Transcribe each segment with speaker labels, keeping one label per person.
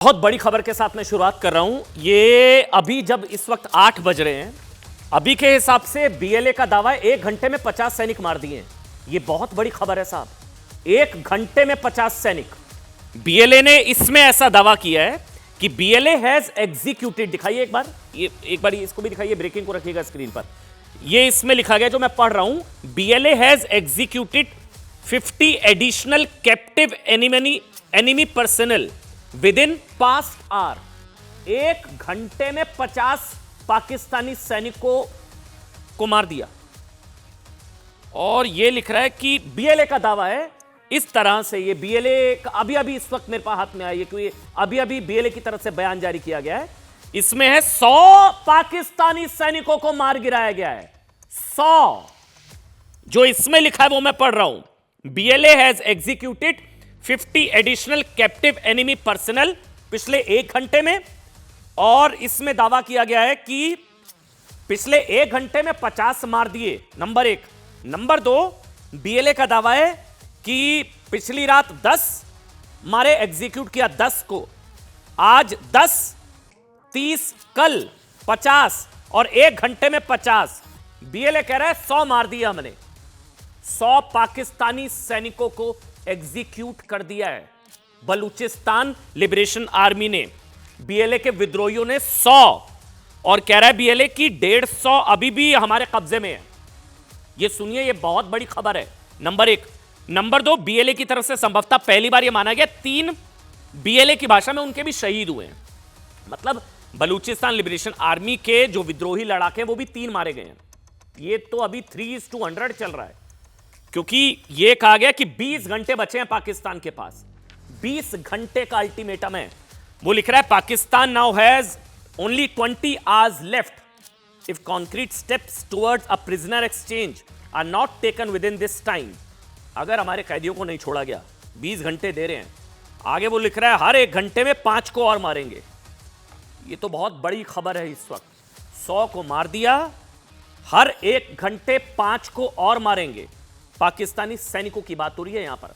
Speaker 1: बहुत बड़ी खबर के साथ मैं शुरुआत कर रहा हूं। ये अभी जब इस वक्त 8 बज रहे हैं, अभी के हिसाब से बीएलए का दावा है 1 घंटे में 50 सैनिक मार दिए हैं। ये बहुत बड़ी खबर है साहब, 1 घंटे में 50 सैनिक। बीएलए ने इसमें ऐसा दावा किया है कि बीएलए हैज एग्जीक्यूटेड, दिखाइए एक बार, ये एक बार इसको भी दिखाइए, ब्रेकिंग को रखिएगा स्क्रीन पर। ये इसमें लिखा गया जो मैं पढ़ रहा हूं, BLA has executed 50 additional captive enemy personnel within past hour. 1 घंटे में 50 पाकिस्तानी सैनिकों को मार दिया। और यह लिख रहा है कि बीएलए का दावा है इस तरह से, ये बीएलए अभी इस वक्त मेरे पास हाथ में आई है क्योंकि अभी बीएलए की तरफ से बयान जारी किया गया है। इसमें है 100 पाकिस्तानी सैनिकों को मार गिराया गया है। 100 जो इसमें लिखा है वो मैं पढ़ रहा हूं, BLA has executed 50 additional captive enemy personal पिछले 1 घंटे में। और इसमें दावा किया गया है कि पिछले 1 घंटे में 50 मार दिए, नंबर 1। नंबर 2, बीएलए का दावा है कि पिछली रात 10 मारे एग्जीक्यूट किया, 10 को, आज 10, 30, कल 50 और 1 घंटे में 50। बीएलए कह रहा है 100 मार दिया हमने, 100 पाकिस्तानी सैनिकों को एग्जीक्यूट कर दिया है बलूचिस्तान लिबरेशन आर्मी ने। बीएलए के विद्रोहियों ने 100, और कह रहा है बीएलए की 150 अभी भी हमारे कब्जे में है। ये सुनिए, ये बहुत बड़ी खबर है, नंबर 1। नंबर 2, बीएलए की तरफ से संभवतः पहली बार यह माना गया 3 बीएलए की भाषा में उनके भी शहीद हुए हैं। मतलब बलूचिस्तान लिबरेशन आर्मी के जो विद्रोही लड़ाके वो भी 3 मारे गए हैं। ये तो अभी 3:100 चल रहा है, क्योंकि यह कहा गया कि 20 घंटे बचे हैं पाकिस्तान के पास। 20 घंटे का अल्टीमेटम है। वो लिख रहा है Pakistan now has only 20 hours left if concrete steps towards a prisoner exchange are not taken within this time. अगर हमारे कैदियों को नहीं छोड़ा गया, 20 घंटे दे रहे हैं, आगे वो लिख रहा है हर 1 घंटे में 5 को और मारेंगे। ये तो बहुत बड़ी खबर है इस वक्त। 100 को मार दिया, हर 1 घंटे 5 को और मारेंगे। पाकिस्तानी सैनिकों की बात हो रही है यहां पर,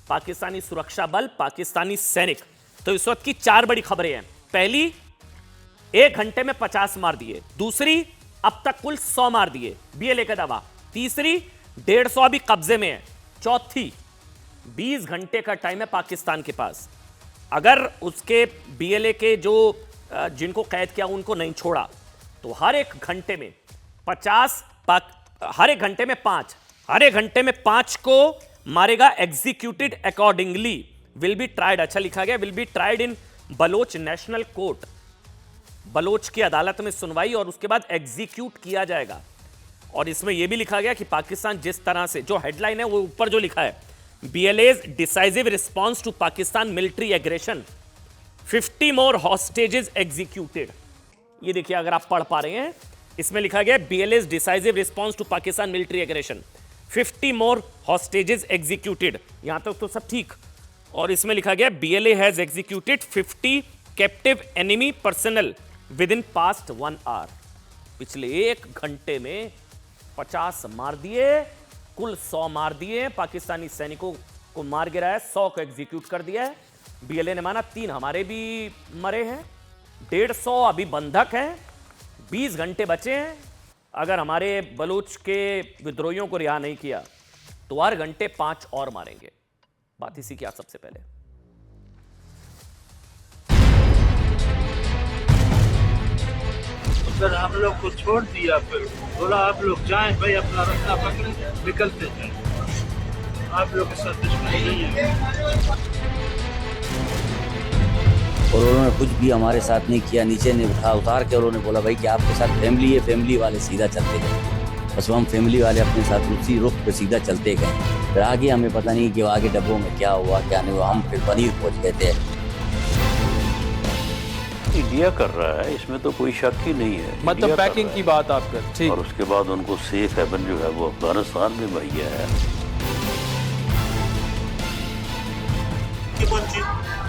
Speaker 1: पाकिस्तानी सुरक्षा बल, पाकिस्तानी सैनिक। तो इस वक्त की 4 बड़ी खबरें हैं। पहली, 1 घंटे में 50 मार दिए। दूसरी, अब तक कुल 100 मार दिए, बीएलए का दावा। तीसरी, 150 अभी कब्जे में है। चौथी, 20 घंटे का टाइम है पाकिस्तान के पास। अगर उसके बीएलए के जो जिनको कैद किया उनको नहीं छोड़ा तो हर 1 घंटे में 50, हर 1 घंटे में 5, हर 1 घंटे में 5 को मारेगा। Executed accordingly will be tried, अच्छा लिखा गया, will be tried in Baloch national court. Baloch की अदालत में सुनवाई और उसके बाद एग्जीक्यूट किया जाएगा। और इसमें यह भी लिखा गया कि पाकिस्तान जिस तरह से, जो हेडलाइन है वो ऊपर जो लिखा है, BLA's decisive response to Pakistan military aggression, 50 more hostages executed. ये देखिए अगर आप पढ़ पा रहे हैं, इसमें लिखा गया BLA's decisive response to Pakistan military aggression, 50 more hostages executed. यहां तक तो सब ठीक। और इसमें लिखा गया BLA has executed 50 captive enemy personnel within past 1 hour. पिछले 1 घंटे में 50 मार दिए, कुल 100 मार दिए। पाकिस्तानी सैनिकों को मार गिराया, 100 को एग्जीक्यूट कर दिया है। बीएलए ने माना 3 हमारे भी मरे हैं, 150 अभी बंधक हैं, 20 घंटे बचे हैं। अगर हमारे बलूच के विद्रोहियों को रिहा नहीं किया तो हर घंटे 5 और मारेंगे। बात इसी की आज सबसे पहले।
Speaker 2: अगर हम लोग को छोड़ दिया, फिर बोला आप लोग जाएं भाई, अपना रास्ता पकड़े, निकलते जाएं, आप लोग के साथ दुश्मनी नहीं है।
Speaker 3: और उन्होंने कुछ भी हमारे साथ नहीं किया, नीचे ने उतार के उन्होंने बोला भाई कि आपके साथ फैमिली है, फैमिली वाले सीधा चलते गए। बस हम फैमिली वाले अपने साथ उसी रुख पे सीधा चलते गए। फिर आगे हमें पता नहीं कि आगे डब्बों में क्या हुआ क्या नहीं हुआ। हम फिर पनीर पहुंच गए थे।
Speaker 4: इंडिया कर रहा है, इसमें तो कोई शक ही नहीं है।
Speaker 5: मतलब पैकिंग की बात आप कर, ठीक।
Speaker 4: और उसके बाद उनको सेफ हेवन जो है वो अफगानिस्तान में मुहैया है।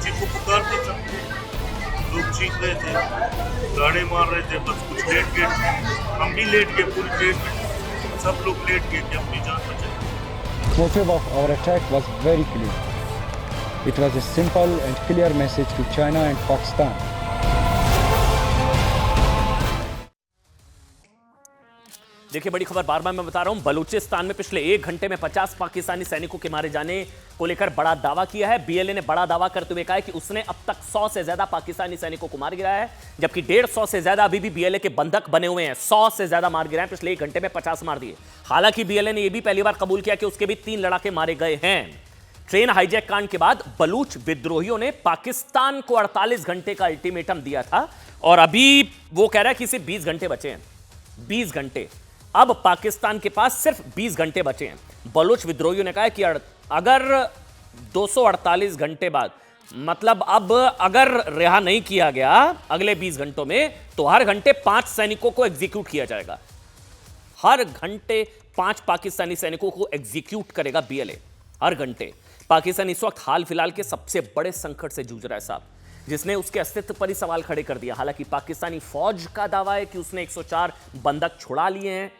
Speaker 2: चीखो पुकार तो लोग चीख रहे थे, गाने मार रहे थे, बस कुछ लेट गए, हम भी लेट गए, पूरी ट्रेन में सब लोग लेट गए कि अपनी जान बचाए।
Speaker 6: Motive of our attack was very clear. It was a simple and clear message to China and Pakistan.
Speaker 1: देखिए, बड़ी खबर बार बार मैं बता रहा हूं, बलूचिस्तान में पिछले 1 घंटे में 50 पाकिस्तानी सैनिकों के मारे जाने को लेकर बड़ा दावा किया है। बीएलए ने बड़ा दावा करते हुए कहा है कि उसने अब तक 100 से ज्यादा पाकिस्तानी सैनिकों को मार गिराया है, जबकि 150 से ज्यादा अभी भी बीएलए के बंधक बने हुए हैं। 100 से ज्यादा मार गिराए, पिछले 1 घंटे में 50 मार दिए। हालांकि बीएलए ने यह भी पहली बार कबूल किया कि उसके भी 3 लड़ाके मारे गए हैं। ट्रेन हाईजैक कांड के बाद बलूच विद्रोहियों ने पाकिस्तान को 48 घंटे का अल्टीमेटम दिया था और अभी वो कह रहा है कि सिर्फ 20 घंटे बचे हैं। 20 घंटे। अब पाकिस्तान के पास सिर्फ 20 घंटे बचे हैं। बलूच विद्रोहियों ने कहा है कि अगर 248 घंटे बाद, मतलब अब अगर रिहा नहीं किया गया अगले 20 घंटों में, तो हर घंटे 5 सैनिकों को एग्जीक्यूट किया जाएगा। हर घंटे 5 पाकिस्तानी सैनिकों को एग्जीक्यूट करेगा बीएलए, हर घंटे। पाकिस्तान इस वक्त हाल फिलहाल के सबसे बड़े संकट से जूझ रहा है साहब, जिसने उसके अस्तित्व पर ही सवाल खड़े कर दिया। हालांकि पाकिस्तानी फौज का दावा है कि उसने 104 बंधक छुड़ा लिए हैं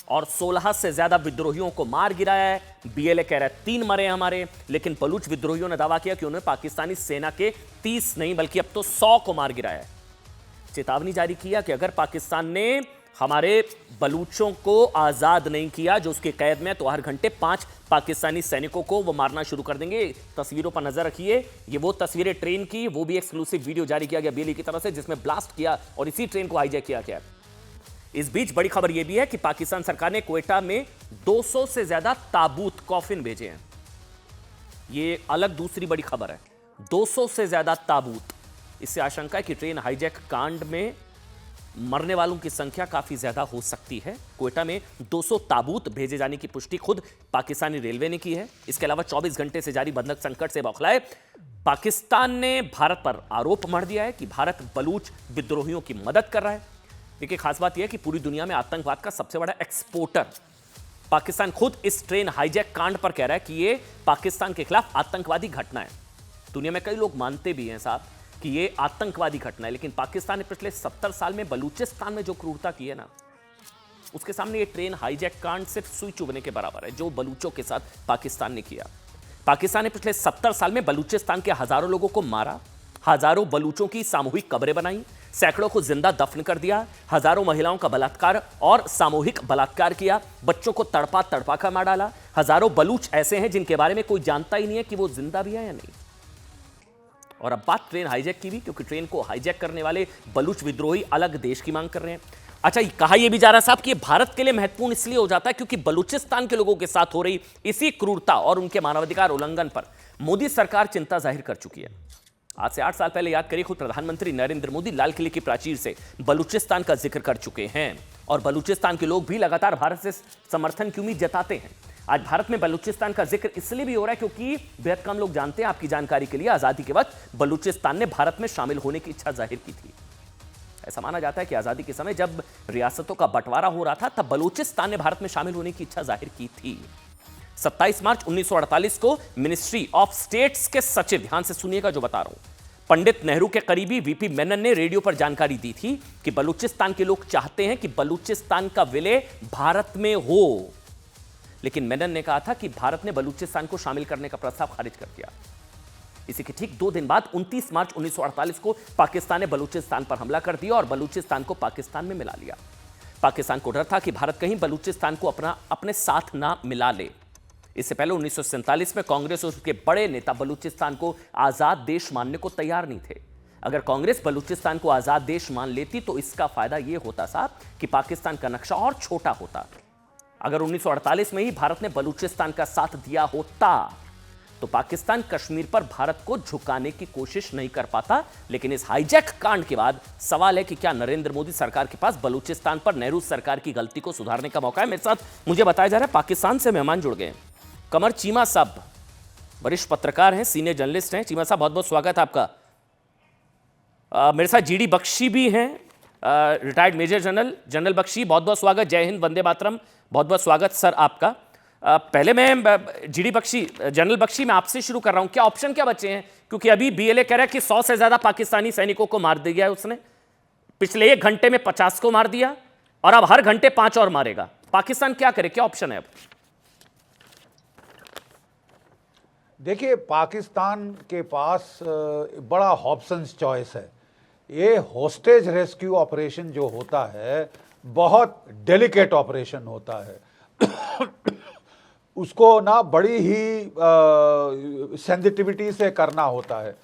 Speaker 1: और 16 से ज्यादा विद्रोहियों को मार गिराया है। बीएलए कह रहा है 3 मरे हैं हमारे, लेकिन बलूच विद्रोहियों ने दावा किया कि उन्होंने पाकिस्तानी सेना के 30 नहीं बल्कि अब तो 100 को मार गिराया है। चेतावनी जारी किया कि अगर पाकिस्तान ने हमारे बलूचों को आजाद नहीं किया जो उसके कैद में, तो हर घंटे 5 पाकिस्तानी सैनिकों को वो मारना शुरू कर देंगे। तस्वीरों पर नजर रखिए, ये वो तस्वीरें ट्रेन की, वो भी एक्सक्लूसिव वीडियो जारी किया गया बीएलए की तरफ से, जिसमें ब्लास्ट किया और इसी ट्रेन को हाईजैक किया गया। इस बीच बड़ी खबर यह भी है कि पाकिस्तान सरकार ने क्वेटा में 200 से ज्यादा ताबूत, कॉफिन भेजे हैं। ये अलग दूसरी बड़ी खबर है, 200 से ज्यादा ताबूत। इससे आशंका है कि ट्रेन हाईजैक कांड में मरने वालों की संख्या काफी ज्यादा हो सकती है। क्वेटा में 200 ताबूत भेजे जाने की पुष्टि खुद पाकिस्तानी रेलवे ने की है। इसके अलावा 24 घंटे से जारी बंधक संकट से बौखलाए पाकिस्तान ने भारत पर आरोप मढ़ दिया है कि भारत बलूच विद्रोहियों की मदद कर रहा है। देखिए, खास बात यह है कि पूरी दुनिया में आतंकवाद का सबसे बड़ा एक्सपोर्टर पाकिस्तान खुद इस ट्रेन हाईजैक कांड पर कह रहा है कि यह पाकिस्तान के खिलाफ आतंकवादी घटना है। दुनिया में कई लोग मानते भी हैं साहब कि यह आतंकवादी घटना है, लेकिन पाकिस्तान ने पिछले 70 साल में बलूचिस्तान में जो क्रूरता की है ना, उसके सामने यह ट्रेन हाईजैक कांड सिर्फ सुई चुभने के बराबर है जो बलूचों के साथ पाकिस्तान ने किया। पाकिस्तान ने पिछले 70 साल में बलूचिस्तान के हजारों लोगों को मारा, हजारों बलूचों की सामूहिक कब्रें बनाई, सैकड़ों को जिंदा दफन कर दिया, हजारों महिलाओं का बलात्कार और सामूहिक बलात्कार किया, बच्चों को तड़पा तड़पा कर मार डाला। हजारों बलूच ऐसे हैं जिनके बारे में कोई जानता ही नहीं है कि वो जिंदा भी है या नहीं। और अब बात ट्रेन हाईजैक की भी, क्योंकि ट्रेन को हाईजैक करने वाले बलूच विद्रोही अलग देश की मांग कर रहे हैं। अच्छा, कहा यह भी जा रहा है साहब कि भारत के लिए महत्वपूर्ण इसलिए हो जाता है क्योंकि बलूचिस्तान के लोगों के साथ हो रही इसी क्रूरता और उनके मानवाधिकार उल्लंघन पर मोदी सरकार चिंता जाहिर कर चुकी है। आज से 8 साल पहले याद करिए, खुद प्रधानमंत्री नरेंद्र मोदी लाल किले की प्राचीर से बलूचिस्तान का जिक्र कर चुके हैं और बलूचिस्तान के लोग भी लगातार भारत से समर्थन की उम्मीद जताते हैं। आज भारत में बलूचिस्तान का जिक्र इसलिए भी हो रहा है क्योंकि बेहद कम लोग जानते हैं, आपकी जानकारी के लिए, आजादी के वक्त बलूचिस्तान ने भारत में शामिल होने की इच्छा जाहिर की थी। ऐसा माना जाता है कि आजादी के समय जब रियासतों का बंटवारा हो रहा था, तब बलूचिस्तान ने भारत में शामिल होने की इच्छा जाहिर की थी। 27 मार्च 1948 को मिनिस्ट्री ऑफ स्टेट्स के सचिव, ध्यान से सुनिएगा जो बता रहा हूं, पंडित नेहरू के करीबी वीपी मेनन ने रेडियो पर जानकारी दी थी कि बलूचिस्तान के लोग चाहते हैं कि बलूचिस्तान का विलय भारत में हो, लेकिन मेनन ने कहा था कि भारत ने बलूचिस्तान को शामिल करने का प्रस्ताव खारिज कर दिया। इसी के ठीक 2 दिन बाद 29 मार्च 1948 को पाकिस्तान ने बलूचिस्तान पर हमला कर दिया और बलूचिस्तान को पाकिस्तान में मिला लिया। पाकिस्तान को डर था कि भारत कहीं बलूचिस्तान को अपने साथ ना मिला ले। इससे पहले 1947 में कांग्रेस और उसके बड़े नेता बलूचिस्तान को आजाद देश मानने को तैयार नहीं थे। अगर कांग्रेस बलूचिस्तान को आजाद देश मान लेती तो इसका फायदा यह होता साहब कि पाकिस्तान का नक्शा और छोटा होता। अगर 1948 में ही भारत ने बलूचिस्तान का साथ दिया होता तो पाकिस्तान कश्मीर पर भारत को झुकाने की कोशिश नहीं कर पाता। लेकिन इस हाईजैक कांड के बाद सवाल है कि क्या नरेंद्र मोदी सरकार के पास बलूचिस्तान पर नेहरू सरकार की गलती को सुधारने का मौका है। मेरे साथ मुझे बताया जा रहा है पाकिस्तान से मेहमान जुड़ गए। कमर चीमा साहब वरिष्ठ पत्रकार हैं, सीनियर जर्नलिस्ट हैं। चीमा साहब, बहुत बहुत स्वागत है आपका। मेरे साथ जीडी बख्शी भी हैं, रिटायर्ड मेजर जनरल बख्शी, बहुत बहुत स्वागत। जय हिंद, वंदे मातरम, बहुत बहुत स्वागत सर आपका। पहले मैं जीडी बख्शी, जनरल बख्शी, मैं आपसे शुरू कर रहा हूं। क्या ऑप्शन क्या बचे हैं, क्योंकि अभी बीएलए कह रहा है कि 100 से ज्यादा पाकिस्तानी सैनिकों को मार दिया है उसने, पिछले 1 घंटे में 50 को मार दिया और अब हर घंटे 5 और मारेगा। पाकिस्तान क्या करे, क्या ऑप्शन है अब?
Speaker 7: देखिए, पाकिस्तान के पास बड़ा हॉब्सन्स चॉइस है। ये होस्टेज रेस्क्यू ऑपरेशन जो होता है बहुत डेलिकेट ऑपरेशन होता है। उसको ना बड़ी ही सेंसिटिविटी से करना होता है।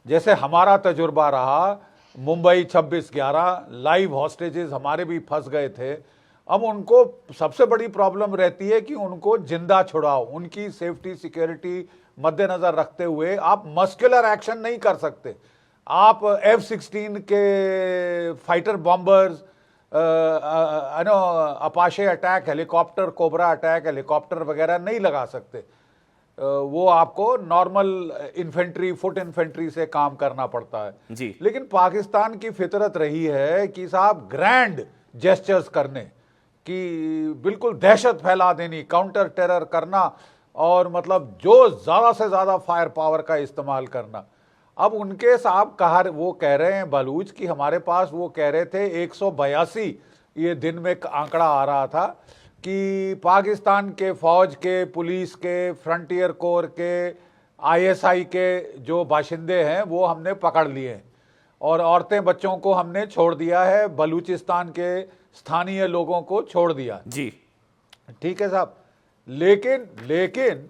Speaker 7: जैसे हमारा तजुर्बा रहा, मुंबई 26/11 लाइव हॉस्टेजेस हमारे भी फंस गए थे। अब उनको सबसे बड़ी प्रॉब्लम रहती है कि उनको जिंदा छुड़ाओ। उनकी सेफ्टी सिक्योरिटी मद्देनजर रखते हुए आप मस्कुलर एक्शन नहीं कर सकते। आप F-16 के fighter bombers, Apache attack helicopter, Cobra attack helicopter वगैरह नहीं लगा सकते। वो आपको नॉर्मल इन्फेंट्री, फुट इन्फेंट्री से काम करना पड़ता है
Speaker 1: जी।
Speaker 7: लेकिन पाकिस्तान की फितरत रही है कि साहब ग्रैंड जेस्चर्स करने कि बिल्कुल दहशत फैला देनी, काउंटर टेरर करना, और मतलब जो ज़्यादा से ज़्यादा फायर पावर का इस्तेमाल करना। अब उनके साहब वो कह रहे हैं बलूच कि हमारे पास, वो कह रहे थे 182, ये दिन में आंकड़ा आ रहा था कि पाकिस्तान के फौज के, पुलिस के, फ्रंटियर कोर के, ISI के जो बाशिंदे हैं वो हमने पकड़ लिए हैं, और औरतें बच्चों को हमने छोड़ दिया है, बलूचिस्तान के स्थानीय लोगों को छोड़ दिया
Speaker 1: जी।
Speaker 7: ठीक है साहब। लेकिन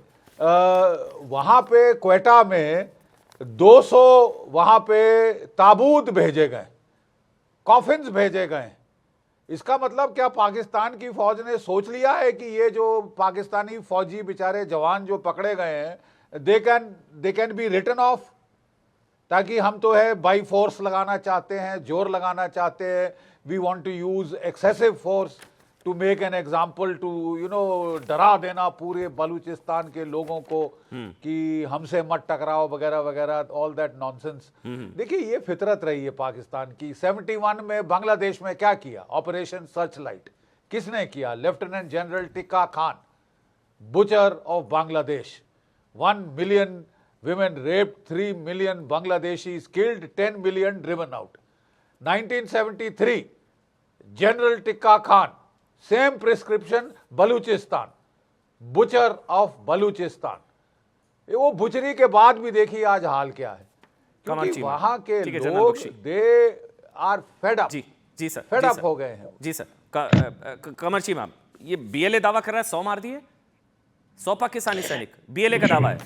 Speaker 7: वहाँ पे क्वेटा में 200 वहाँ पे ताबूत भेजे गए, कॉफिन्स भेजे गए। इसका मतलब क्या पाकिस्तान की फौज ने सोच लिया है कि ये जो पाकिस्तानी फौजी बेचारे जवान जो पकड़े गए हैं they can be written off, ताकि हम तो है बाई फोर्स लगाना चाहते हैं, जोर लगाना चाहते हैं, we want to use excessive force to make an example, to डरा देना पूरे बलूचिस्तान के लोगों को कि हमसे मत टकराओ वगैरह वगैरह, ऑल दैट नॉनसेंस। देखिए, ये फितरत रही है पाकिस्तान की। 71 में बांग्लादेश में क्या किया, ऑपरेशन सर्च लाइट किसने किया? Lieutenant general tikka Khan, butcher of Bangladesh. 1 million women raped, 3 million Bangladeshis killed, 10 million driven out. 1973, General Tikka Khan, same prescription, Baluchistan, butcher of Baluchistan. वो बुचरी के बाद भी देखिए आज हाल क्या है, क्योंकि वहां के लोग दे आर फेड अप।
Speaker 1: जी सर,
Speaker 7: फेड अप हो गए हैं।
Speaker 1: जी सर। कमर चीमा, ये BLA दावा कर रहा है 100 मार दिए, 100 पाकिस्तानी सैनिक, BLA का दावा है।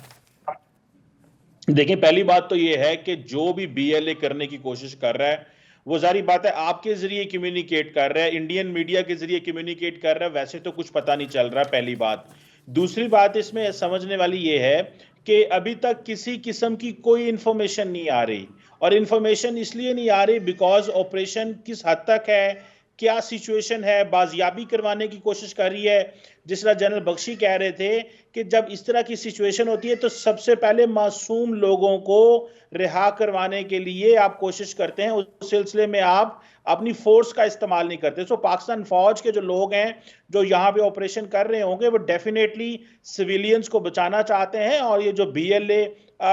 Speaker 8: देखिए, पहली बात तो ये है कि जो भी BLA करने की कोशिश कर रहा है वो जारी बात है आपके जरिए कम्युनिकेट कर रहा है, इंडियन मीडिया के जरिए कम्युनिकेट कर रहा है, वैसे तो कुछ पता नहीं चल रहा, पहली बात। दूसरी बात इसमें समझने वाली ये है कि अभी तक किसी किस्म की कोई इंफॉर्मेशन नहीं आ रही, और इंफॉर्मेशन इसलिए नहीं आ रही बिकॉज ऑपरेशन किस हद तक है, क्या सिचुएशन है, बाजियाबी करवाने की कोशिश कर रही है। जिस तरह जनरल बख्शी कह रहे थे कि जब इस तरह की सिचुएशन होती है तो सबसे पहले मासूम लोगों को रिहा करवाने के लिए आप कोशिश करते हैं, उस सिलसिले में आप अपनी फोर्स का इस्तेमाल नहीं करते। सो पाकिस्तान फौज के जो लोग हैं जो यहाँ पे ऑपरेशन कर रहे होंगे वो डेफिनेटली सिविलियंस को बचाना चाहते हैं, और ये जो BLA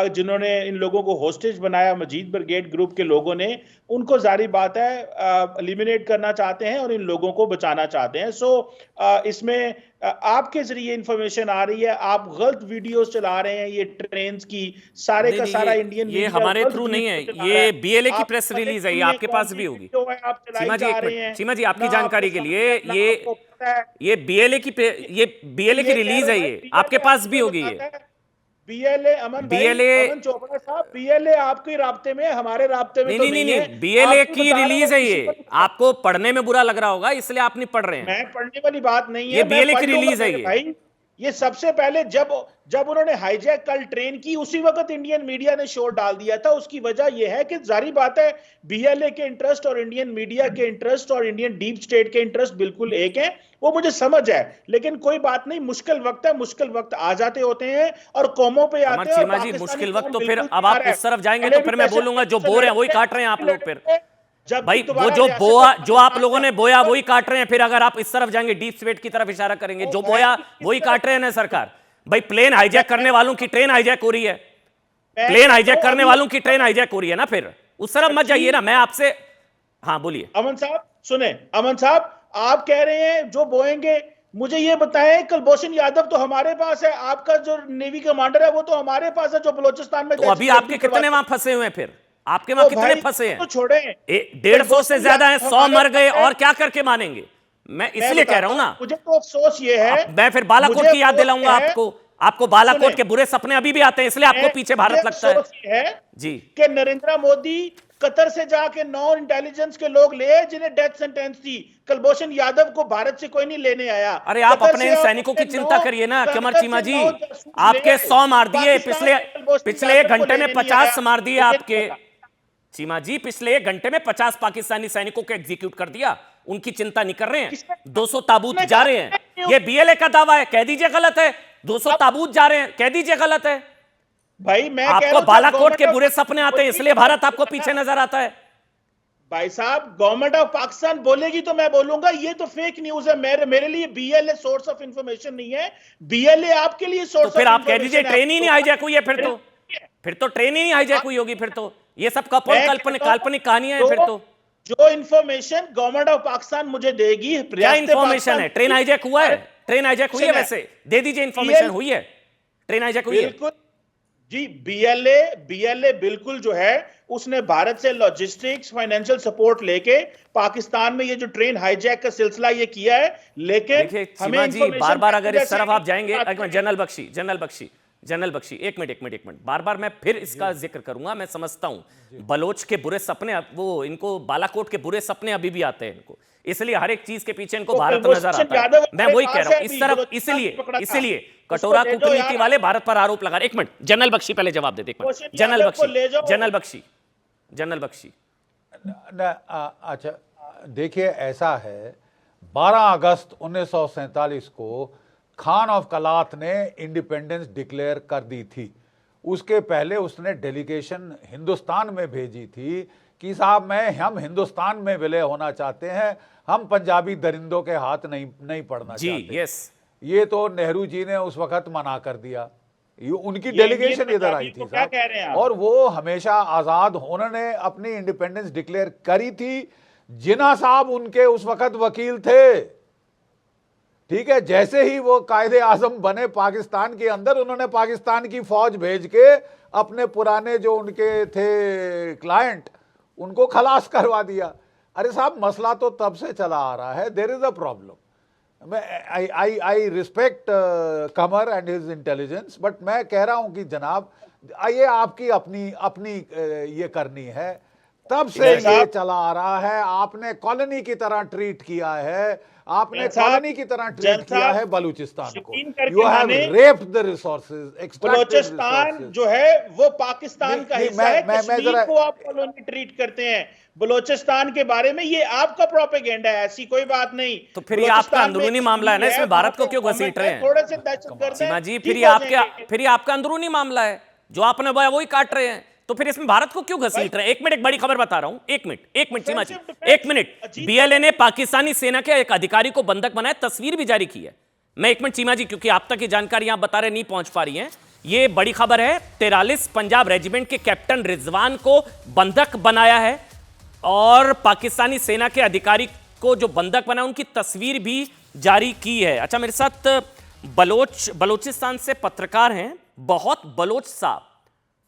Speaker 8: जिन्होंने इन लोगों को होस्टेज बनाया, मजीद ब्रिगेड ग्रुप के लोगों ने, उनको जारी बात है एलिमिनेट करना चाहते हैं और इन लोगों को बचाना चाहते हैं। सो इसमें आपके जरिए इंफॉर्मेशन आ रही है, आप गलत वीडियोस चला रहे हैं, ये ट्रेन्स की सारे का सारा इंडियन
Speaker 1: ये हमारे थ्रू नहीं है, ये BLA की प्रेस रिलीज है, ये आपके पास भी होगी। सीमा जी आपकी जानकारी के लिए ये BLA की रिलीज है, ये आपके पास भी होगी। ये
Speaker 8: BLA अमन चोपड़ा साहब, BLA आपके राब्ते में, हमारे राब्ते में
Speaker 1: नहीं, BLA की रिलीज है। ये आपको पढ़ने में बुरा लग रहा होगा इसलिए आप नहीं पढ़ रहे हैं।
Speaker 8: मैं पढ़ने वाली बात नहीं है,
Speaker 1: ये BLA की रिलीज है।
Speaker 8: भाई ये सबसे पहले जब उन्होंने हाईजैक कल ट्रेन की, उसी वक्त इंडियन मीडिया ने शोर डाल दिया था। उसकी वजह यह है कि जारी बात है BLA के इंटरेस्ट और इंडियन मीडिया के इंटरेस्ट और इंडियन डीप स्टेट के इंटरेस्ट बिल्कुल एक है, वो मुझे समझ है, लेकिन कोई बात नहीं, मुश्किल वक्त है, मुश्किल वक्त आ जाते होते हैं और कौमों पे आते हैं।
Speaker 1: जी मुश्किल वक्त तो फिर अब आप उस तरफ जाएंगे तो फिर मैं बोलूंगा जो बोर है वही काट रहे हैं आप लोग। फिर भाई वो जो आप लोगों ने बोया वही काट रहे हैं, फिर अगर आप इस तरफ जाएंगे डीप स्टेट की तरफ इशारा करेंगे, जो बोया वही काट रहे हैं ना सरकार। भाई प्लेन हाईजैक करने वालों की ट्रेन हाईजैक हो रही है, प्लेन हाईजैक करने वालों की ट्रेन हाईजैक हो रही है ना, फिर उस तरफ मत जाइए ना। मैं आपसे, हाँ बोलिए
Speaker 8: अमन साहब, सुने अमन साहब, आप कह रहे हैं जो बोएंगे मुझे ये बताएं, कुलभूषण यादव तो हमारे पास है, आपका जो नेवी कमांडर है वो तो हमारे पास है, जो बलूचिस्तान में
Speaker 1: तो अभी आपके कितने वहां फंसे हुए हैं? फिर आपके वहां
Speaker 8: तो
Speaker 1: कितने
Speaker 8: भाई
Speaker 1: फंसे हैं?
Speaker 8: तो छोड़े,
Speaker 1: 150 से ज्यादा है, 100 मर गए, और क्या करके मानेंगे? मैं
Speaker 8: मैं
Speaker 1: इसलिए कह रहा हूं ना।
Speaker 8: मुझे तो अफसोस ये है,
Speaker 1: मैं फिर बालाकोट
Speaker 8: मुझे
Speaker 1: की याद
Speaker 8: अफसोस
Speaker 1: दिलाऊंगा
Speaker 8: ये है,
Speaker 1: आपको। आपको बालाकोट
Speaker 8: सुने,
Speaker 1: के बुरे सपने अभी भी आते हैं, इसलिए आपको पीछे भारत
Speaker 8: मुझे
Speaker 1: लगता है।
Speaker 8: अफसोस ये है
Speaker 1: जी
Speaker 8: कि नरेंद्र मोदी कतर से जाके 9 इंटेलिजेंस के लोग ले आए जिन्हें डेथ सेंटेंस थी। कुलभूषण यादव को भारत से कोई नहीं लेने आया।
Speaker 1: अरे आप
Speaker 8: कतर
Speaker 1: अपने
Speaker 8: से
Speaker 1: इन
Speaker 8: और
Speaker 1: सैनिकों की
Speaker 8: उसके
Speaker 1: चिंता
Speaker 8: 9
Speaker 1: करिए ना, कमर
Speaker 8: कतर
Speaker 1: चीमा
Speaker 8: से
Speaker 1: जी।
Speaker 8: 9 जासूस ले
Speaker 1: आपके
Speaker 8: आए।
Speaker 1: 100 मार दिए
Speaker 8: पाकिस्तान
Speaker 1: पिछले
Speaker 8: में कुलभूषण
Speaker 1: पिछले एक
Speaker 8: यादव को
Speaker 1: घंटे में
Speaker 8: लेने नहीं
Speaker 1: 50
Speaker 8: आया।
Speaker 1: मार दिए
Speaker 8: मुझे
Speaker 1: आपके।
Speaker 8: नहीं पता।
Speaker 1: चीमा जी पिछले एक घंटे में 50 पाकिस्तानी सैनिकों को एग्जीक्यूट कर दिया। उनकी चिंता नहीं कर रहे हैं।
Speaker 8: किसने-
Speaker 1: 200 ताबूत
Speaker 8: किसने
Speaker 1: जा
Speaker 8: कहा?
Speaker 1: रहे हैं। ये बीएलए का दावा है, कह दीजिए गलत है। 200 ताबूत जा रहे हैं, कह दीजिए गलत है।
Speaker 8: भाई मैं कह रहा
Speaker 1: आपको
Speaker 8: हूं,
Speaker 1: बालाकोट के
Speaker 8: गवर्नमेंट
Speaker 1: बुरे
Speaker 8: ऑफ-
Speaker 1: सपने आते हैं, इसलिए भारत आपको पीछे नजर आता है।
Speaker 8: भाई साहब, गवर्नमेंट ऑफ पाकिस्तान बोलेगी तो मैं बोलूंगा ये तो फेक न्यूज है। मेरे लिए बीएलए सोर्स ऑफ इंफॉर्मेशन नहीं है, बीएलए आपके लिए
Speaker 1: तो
Speaker 8: सोर्स
Speaker 1: फिर
Speaker 8: ऑफ
Speaker 1: आप कह दीजिए ट्रेन ही नहीं हाईजैक हुई है। फिर तो ट्रेन ही नहीं हाईजैक हुई होगी। फिर तो ये सब काल्पनिक कहानियां हैं। फिर तो
Speaker 8: जो इंफॉर्मेशन गवर्नमेंट ऑफ पाकिस्तान मुझे देगी,
Speaker 1: क्या इंफॉर्मेशन है? ट्रेन हाईजैक हुआ है? ट्रेन हाईजैक हुई है? वैसे दे दीजिए इंफॉर्मेशन। हुई है? ट्रेन हाईजैक हुई है?
Speaker 8: बिल्कुल जी। बीएलए बिल्कुल जो है उसने भारत से लॉजिस्टिक्स फाइनेंशियल सपोर्ट लेके पाकिस्तान में ये जो ट्रेन हाईजैक का सिलसिला ये किया है। लेकिन
Speaker 1: देखिए चीमा जी, बार बार अगर इस तरफ आप जाएंगे, जनरल बख्शी एक मिनट, बार बार मैं फिर इसका जिक्र करूंगा। मैं समझता हूं बलोच के बुरे सपने, वो इनको बालाकोट के बुरे सपने अभी भी आते हैं इनको, इसलिए हर एक चीज के पीछे इनको
Speaker 8: तो
Speaker 1: भारत नजर आता है। मैं वही कह रहा हूं इस तरफ, इसलिए कटोरा कूटनीति वाले भारत पर आरोप लगा। एक मिनट, जनरल बख्शी पहले जवाब देते। जनरल बख्शी
Speaker 7: अच्छा देखिए, ऐसा है 12 अगस्त 1947 को खान ऑफ कलात ने इंडिपेंडेंस डिक्लेयर कर दी थी। उसके पहले उसने डेलीगेशन हिंदुस्तान में भेजी थी कि साहब हम हिंदुस्तान में विलय होना चाहते हैं, हम पंजाबी दरिंदों के हाथ नहीं पड़ना चाहते।
Speaker 1: यस,
Speaker 7: ये तो नेहरू जी ने उस वक्त मना कर दिया। ये उनकी डेलीगेशन इधर आई थी साहब, और वो हमेशा आजाद, उन्होंने अपनी इंडिपेंडेंस डिक्लेयर करी थी। जिन्ना साहब उनके उस वक्त वकील थे, ठीक है। जैसे ही वो कायदे आजम बने पाकिस्तान के अंदर, उन्होंने पाकिस्तान की फौज भेज के अपने पुराने जो उनके थे क्लाइंट, उनको खलास करवा दिया। अरे साहब, मसला तो तब से चला आ रहा है। There is a problem. I respect Qamar and his intelligence, but मैं कह रहा हूं कि जनाब, ये आपकी अपनी ये करनी है। तब से ये चला आ रहा है। आपने कॉलोनी की तरह ट्रीट किया है, आपने कॉलोनी की तरह ट्रीट किया है बलूचिस्तान को। You have raped the resources.
Speaker 8: Balochistan जो है वो पाकिस्तान का हिस्सा है। कश्मीर को आप कॉलोनी ट्रीट करते हैं। बलूचिस्तान के बारे में ये आपका प्रोपेगेंडा है, ऐसी कोई बात नहीं।
Speaker 1: तो फिर ये आपका अंदरूनी मामला है ना, इसमें भारत को क्यों घसीट रहे हैं?
Speaker 8: थोड़े से दहशतगर्द हैं
Speaker 1: जी, फिर ये आपका अंदरूनी मामला है, जो आपने बोला वही काट रहे हैं। तो फिर इसमें भारत को क्यों घसीट रहे हैं? एक मिनट, एक बड़ी खबर बता रहा हूं। एक मिनट चीमा जी, एक मिनट। बीएलए ने पाकिस्तानी सेना के एक अधिकारी को बंधक बनाया, तस्वीर भी जारी की है। मैं एक मिनट चीमा जी, क्योंकि आप तक ये जानकारी आप बता रहे नहीं पहुंच पा रही है। ये बड़ी खबर है, 43 पंजाब रेजिमेंट के कैप्टन रिजवान को बंधक बनाया है, और पाकिस्तानी सेना के अधिकारी को जो बंधक बनाया उनकी तस्वीर भी जारी की है। अच्छा, मेरे साथ बलोचिस्तान से पत्रकार हैं बहुत बलोच साहब,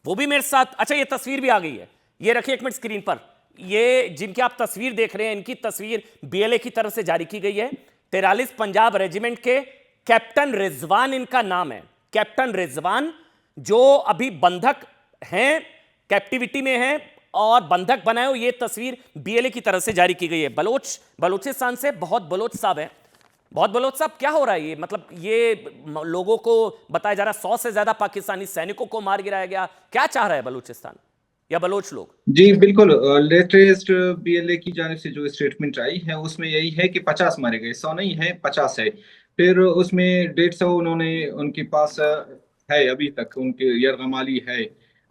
Speaker 1: वो भी मेरे साथ। अच्छा, ये तस्वीर भी आ गई है, ये रखिए एक मिनट स्क्रीन पर। ये जिनकी आप तस्वीर देख रहे हैं, इनकी तस्वीर बीएलए की तरफ से जारी की गई है। 43 पंजाब रेजिमेंट के कैप्टन रिजवान इनका नाम है। कैप्टन रिजवान जो अभी बंधक हैं, कैप्टिविटी में हैं और बंधक बनाए हो। ये तस्वीर बीएलए की तरफ से जारी की गई है। बलोचिस्तान से बहुत बलोच साहब है। बहुत बलोच साहब, क्या हो रहा है? ये मतलब ये लोगों को बताया जा रहा है 100 से ज्यादा पाकिस्तानी सैनिकों को मार गिराया गया। क्या चाह रहा है बलूचिस्तान या बलोच लोग?
Speaker 9: जी बिल्कुल, लेटेस्ट बीएलए की जानिब से जो स्टेटमेंट आई है उसमें यही है कि 50 मारे गए, 100 नहीं है, 50 है। फिर उसमें 150 उन्होंने उनके पास है अभी तक, उनके यरगमाली है।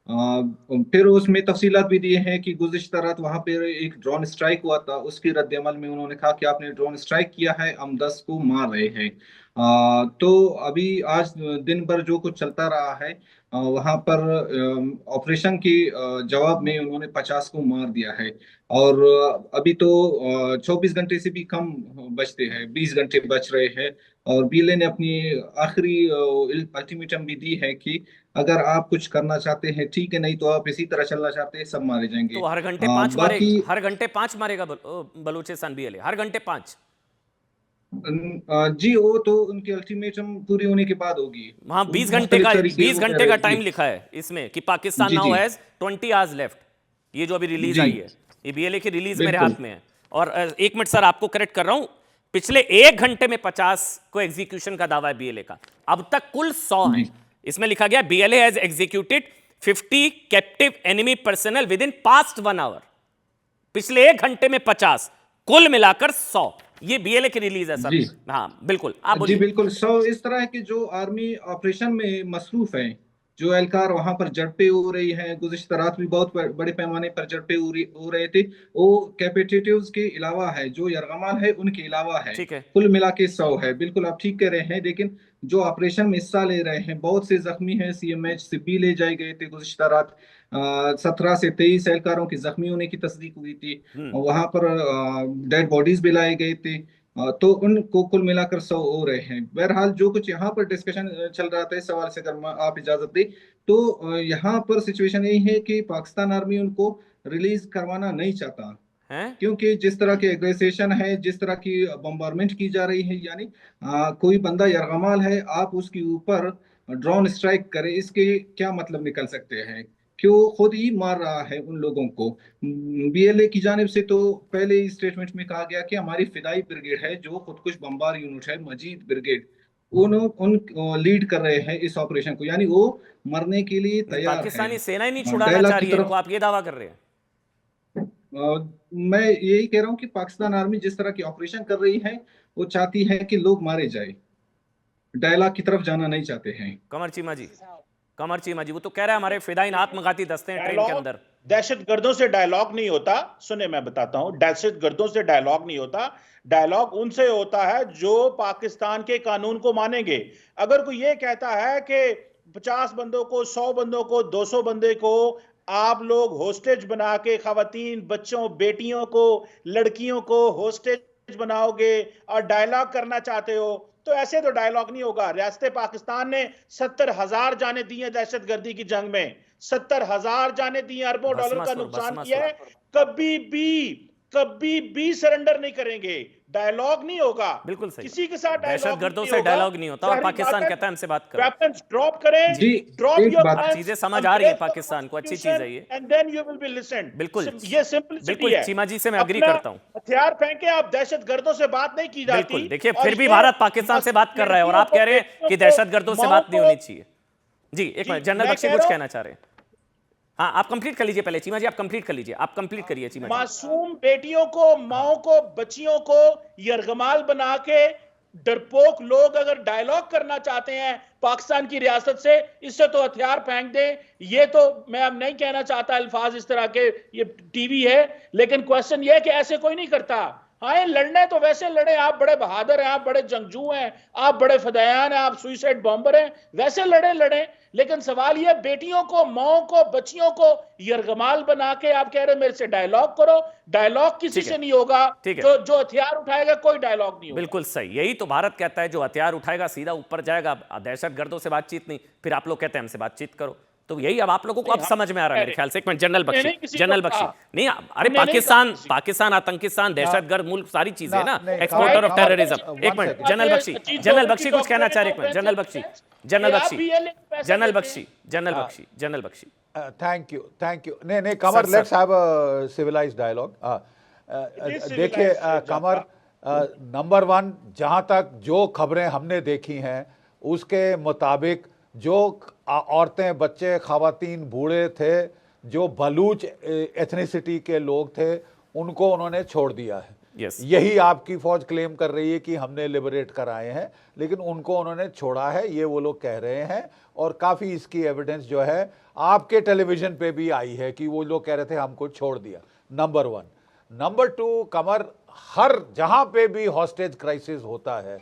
Speaker 9: फिर उसमें तफसीलात भी दिए हैं कि गुज़िश्ता रात वहां पर एक ड्रोन स्ट्राइक हुआ था, उसके रद्द-ए-अमल में उन्होंने कहा कि आपने ड्रोन स्ट्राइक किया है, हम 10 को मार रहे हैं। तो अभी आज दिन भर जो कुछ चलता रहा है, वहां पर ऑपरेशन के जवाब में उन्होंने 50 को मार दिया है। और अभी तो 24 घंटे से भी कम बचते हैं, 20 घंटे बच रहे हैं। और बीएलए ने अपनी आखिरी अल्टीमेटम भी दी है कि अगर आप कुछ करना चाहते हैं ठीक है, नहीं तो आप इसी तरह चलना चाहते हैं, सब मारे जाएंगे।
Speaker 1: तो हर घंटे 5
Speaker 9: बाकी
Speaker 1: मारेगा, हर घंटे 5 मारेगा बलूचिस्तान बीएलए, हर घंटे 5।
Speaker 9: जी, वो तो उनकी अल्टीमेटम पूरी होने के बाद होगी।
Speaker 1: हाँ, 20 घंटे
Speaker 9: मुख्तलिफ
Speaker 1: का
Speaker 9: तरीके से
Speaker 1: 20
Speaker 9: वो कह
Speaker 1: घंटे
Speaker 9: रहे
Speaker 1: का
Speaker 9: हैं।
Speaker 1: टाइम
Speaker 9: जी
Speaker 1: लिखा है इसमें कि पाकिस्तान
Speaker 9: जी
Speaker 1: नाउ
Speaker 9: जी
Speaker 1: हैज 20 आवर्स लेफ्ट। ये जो अभी रिलीज
Speaker 9: जी
Speaker 1: आई है, ये बीएलए की रिलीज मेरे
Speaker 9: बिल्कुल
Speaker 1: हाथ में है। और 1 मिनट सर, आपको करेक्ट कर रहा हूं, पिछले 1 घंटे में 50 को एग्जीक्यूशन का दावा है बीएलए का। अब तक कुल 100 है।
Speaker 9: जी
Speaker 1: इसमें लिखा गया BLA has executed 50 captive enemy personnel within past 1 hour. पिछले 1 घंटे में 50, कुल मिलाकर 100। ये बीएलए की रिलीज है सर।
Speaker 9: जी
Speaker 1: हाँ बिल्कुल, आप
Speaker 9: जी
Speaker 1: बोलिए।
Speaker 9: बिल्कुल। इस तरह है कि जो आर्मी ऑपरेशन में मसरूफ है, जो एहलकार वहां पर झड़पें हो रही हैं, गुज़िश्ता रात भी बहुत बड़े पैमाने पर झड़पें हो रहे थे, वो कैपेटिटिव्स के अलावा है, जो यरगमाल है उनके अलावा है।
Speaker 1: ठीक है,
Speaker 9: कुल मिला के 100 है। बिल्कुल आप ठीक कह रहे हैं। लेकिन जो ऑपरेशन में हिस्सा ले रहे हैं, बहुत से जख्मी हैं, सीएमएच से भी ले जाए गए थे गुज़िश्ता रात। 17 से 23 एहलकारों की जख्मी होने की तस्दीक हुई थी। वहां पर डेड बॉडीज भी लाए गए थे। तो उनको कुल मिलाकर 100 हो रहे हैं। बहरहाल जो कुछ यहाँ पर डिस्कशन चल रहा था, इस सवाल से अगर आप इजाजत दें, तो यहाँ पर सिचुएशन यही है कि पाकिस्तान आर्मी उनको रिलीज करवाना नहीं चाहता,
Speaker 1: हैं?
Speaker 9: क्योंकि जिस तरह की एग्रेसेशन है, जिस तरह की बम्बारमेंट की जा रही है, यानी कोई बंदा यरगमाल है, आप उसके ऊपर ड्रोन स्ट्राइक करें, इसके क्या मतलब निकल सकते हैं? क्यों खुद ही मार रहा है उन लोगों को। बीएलए की जानिब से तो पहले ही स्टेटमेंट में कहा गया कि हमारी फिदाई ब्रिगेड है, जो खुदकुश बम्बार यूनिट है, मजीद ब्रिगेड, उन लीड कर रहे हैं इस ऑपरेशन को, यानी वो मरने के लिए तैयार है।
Speaker 1: पाकिस्तानी सेना ही नहीं छुड़ाना
Speaker 9: डायलॉग
Speaker 1: चाह
Speaker 9: की
Speaker 1: रही है
Speaker 9: तरफ
Speaker 1: इनको, आप ये दावा कर रहे हैं?
Speaker 9: मैं यही कह रहा हूँ कि पाकिस्तान आर्मी जिस तरह की ऑपरेशन कर रही है, वो चाहती है कि लोग मारे जाए, डायलॉग की तरफ जाना नहीं चाहते हैं।
Speaker 1: कमर चीमा जी, कमर चीमा जी, वो तो कह रहा है हमारे फिदाइन आत्मघाती दस्ते हैं ट्रेन के
Speaker 8: डायलॉग
Speaker 1: अंदर।
Speaker 8: दहशतगर्दों से डायलॉग नहीं होता। सुने, मैं बताता हूं, दहशतगर्दों से डायलॉग नहीं होता। डायलॉग उनसे होता है जो पाकिस्तान के कानून को मानेंगे। अगर कोई ये कहता है कि 50 बंदों को, 100 बंदों को, 200 बंदे को आप लोग होस्टेज बना के खवातीन, बच्चों, बेटियों को, लड़कियों को होस्टेज बनाओगे और डायलॉग करना चाहते हो, तो ऐसे तो डायलॉग नहीं होगा। रियासत पाकिस्तान ने 70,000 जाने दी हैं दहशतगर्दी की जंग में, 70,000 जाने दी हैं, अरबों डॉलर का नुकसान किया है। कभी भी सरेंडर नहीं करेंगे। डायलॉग नहीं होगा,
Speaker 1: बिल्कुल सही।
Speaker 8: किसी के साथ
Speaker 1: दहशतगर्दों से डायलॉग नहीं होता, और पाकिस्तान कहता है हमसे बात करो।
Speaker 8: वेपन्स ड्रॉप करें,
Speaker 9: जी
Speaker 8: ड्रॉप
Speaker 9: एक
Speaker 8: योर
Speaker 9: बात,
Speaker 1: चीजें समझ आ रही है पाकिस्तान को, अच्छी चीज है ये।
Speaker 8: And then you will be listened.
Speaker 1: बिल्कुल
Speaker 8: ये सिंपलिसिटी
Speaker 1: बिल्कुल,
Speaker 8: है।
Speaker 1: चीमा जी से मैं अग्री
Speaker 8: अपना
Speaker 1: करता हूं।
Speaker 8: हथियार फेंके, आप दहशतगर्दों से बात नहीं की जाती।
Speaker 1: बिल्कुल, देखिए
Speaker 8: और
Speaker 1: फिर भी
Speaker 8: ये
Speaker 1: भारत पाकिस्तान से बात कर रहा है, और आप कह रहे हैं कि दहशतगर्दों से बात नहीं होनी चाहिए। जी एक मिनट, जनरल
Speaker 8: मैं
Speaker 1: बख्शी
Speaker 8: कह
Speaker 1: कुछ
Speaker 8: रहा हूं,
Speaker 1: कहना चाह रहे हैं। हाँ, आप कंप्लीट कर लीजिए पहले, चीमा जी आप कंप्लीट कर लीजिए, आप कंप्लीट करिए चीमा जी।
Speaker 8: मासूम बेटियों को, माओ को, बच्चियों को यरगमाल बना के डरपोक लोग अगर डायलॉग करना चाहते हैं पाकिस्तान की रियासत से, इससे तो हथियार फेंक दें। ये तो मैं अब नहीं कहना चाहता अल्फाज इस तरह के, ये टीवी है, लेकिन क्वेश्चन ये है कि ऐसे कोई नहीं करता। हाँ, लड़ने तो वैसे लड़े, आप बड़े बहादुर हैं, आप बड़े जंगजू हैं, आप बड़े फदायान हैं, आप सुइसाइड बॉम्बर हैं, वैसे लड़े। लेकिन सवाल ये, बेटियों को, माओ को, बच्चियों को यरगमाल बना के आप कह रहे मेरे से डायलॉग करो। डायलॉग किसी से नहीं होगा। जो हथियार उठाएगा कोई डायलॉग नहीं होगा।
Speaker 1: बिल्कुल सही, यही तो भारत कहता है, जो हथियार उठाएगा सीधा ऊपर जाएगा, दहशतगर्दों से बातचीत नहीं। फिर आप लोग कहते हैं हमसे बातचीत करो, तो यही अब आप लोगों को अब समझ में आ रहा है मेरे ख्याल से। एक मिनट जनरल बख्शी नहीं, अरे पाकिस्तान आतंकिस्तान, दहशतगर्द मुल्क, सारी चीजें ना, एक्सपोर्टर ऑफ टेररिज्म। एक मिनट जनरल बख्शी कुछ कहना चाह रहे हैं। General Bakshi
Speaker 7: thank you. नहीं Qamar, let's have a civilized dialogue. देखिए कमर, नंबर 1, जहां तक जो खबरें हमने देखी हैं उसके मुताबिक जो औरतें, बच्चे, खवातीन, बूढ़े थे, जो बलूच एथनिसिटी के लोग थे, उनको उन्होंने छोड़ दिया है।
Speaker 1: Yes.
Speaker 7: यही आपकी फौज क्लेम कर रही है कि हमने लिबरेट कराए हैं, लेकिन उनको उन्होंने छोड़ा है, ये वो लोग कह रहे हैं। और काफी इसकी एविडेंस जो है आपके टेलीविजन पे भी आई है कि वो लोग कह रहे थे हमको छोड़ दिया। नंबर 1। नंबर 2, कमर, हर जहां पे भी हॉस्टेज क्राइसिस होता है,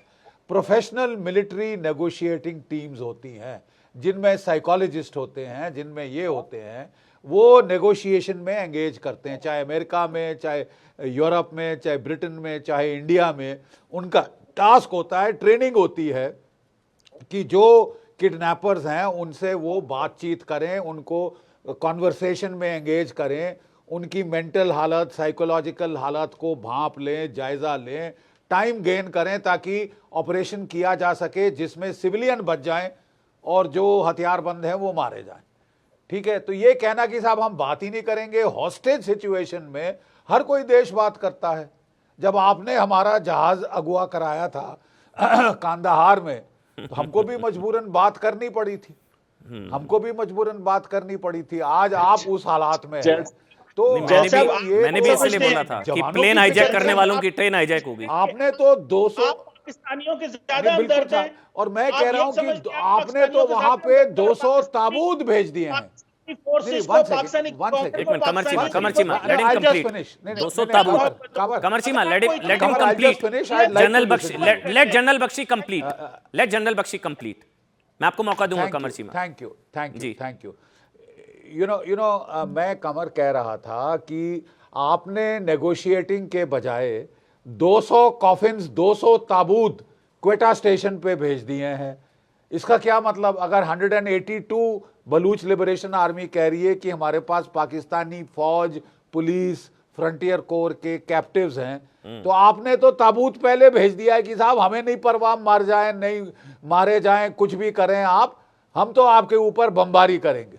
Speaker 7: प्रोफेशनल मिलिट्री नेगोशिएटिंग टीम्स होती हैं, जिनमें साइकोलॉजिस्ट होते हैं, जिनमें ये होते हैं, वो नेगोशिएशन में एंगेज करते हैं, चाहे अमेरिका में, चाहे यूरोप में, चाहे ब्रिटेन में, चाहे इंडिया में। उनका टास्क होता है, ट्रेनिंग होती है कि जो किडनैपर्स हैं उनसे वो बातचीत करें, उनको कॉन्वर्सेशन में एंगेज करें, उनकी मेंटल हालत, साइकोलॉजिकल हालत को भांप लें, जायजा लें, टाइम गेन करें ताकि ऑपरेशन किया जा सके जिसमें सिविलियन बच जाएं और जो हथियारबंद हैं वो मारे जाएं। ठीक है, तो ये कहना कि साहब हम बात ही नहीं करेंगे, हॉस्टेज सिचुएशन में हर कोई देश बात करता है। जब आपने हमारा जहाज अगवा कराया था कांदाहार में, तो हमको भी मजबूरन बात करनी पड़ी थी, हमको भी मजबूरन बात करनी पड़ी थी। आज आप उस हालात में हैं, तो
Speaker 1: मैंने भी इसलिए बोला था कि प्लेन हाईजैक करने वालों की ट्रेन हाईजैक होगी।
Speaker 7: आपने तो 200
Speaker 8: पाकिस्तानियों के ज्यादा हमदर्द हैं।
Speaker 7: और मैं कह रहा हूं कि आपने तो वहां पे 200 ताबूत भेज दिए हैं।
Speaker 1: कमर चीमा, let him complete. 200 ताबूत, Qamar Cheema, let him complete. Let general Bakshi complete. Let general Bakshi complete. मैं आपको मौका दूंगा Qamar Cheema.
Speaker 7: Thank you. You know मैं कमर कह रहा था कि आपने नेगोशिएटिंग के बजाय 200 कॉफिन्स, 200 ताबूत क्वेटा स्टेशन पे भेज दिए हैं। इसका क्या मतलब? अगर 182 बलूच लिबरेशन आर्मी कह रही है कि हमारे पास पाकिस्तानी फौज, पुलिस, फ्रंटियर कोर के कैप्टिव्स हैं, तो आपने तो ताबूत पहले भेज दिया है कि साहब हमें नहीं परवाह, मार जाएं, नहीं मारे जाएं, कुछ भी करें आप, हम तो आपके ऊपर बमबारी करेंगे,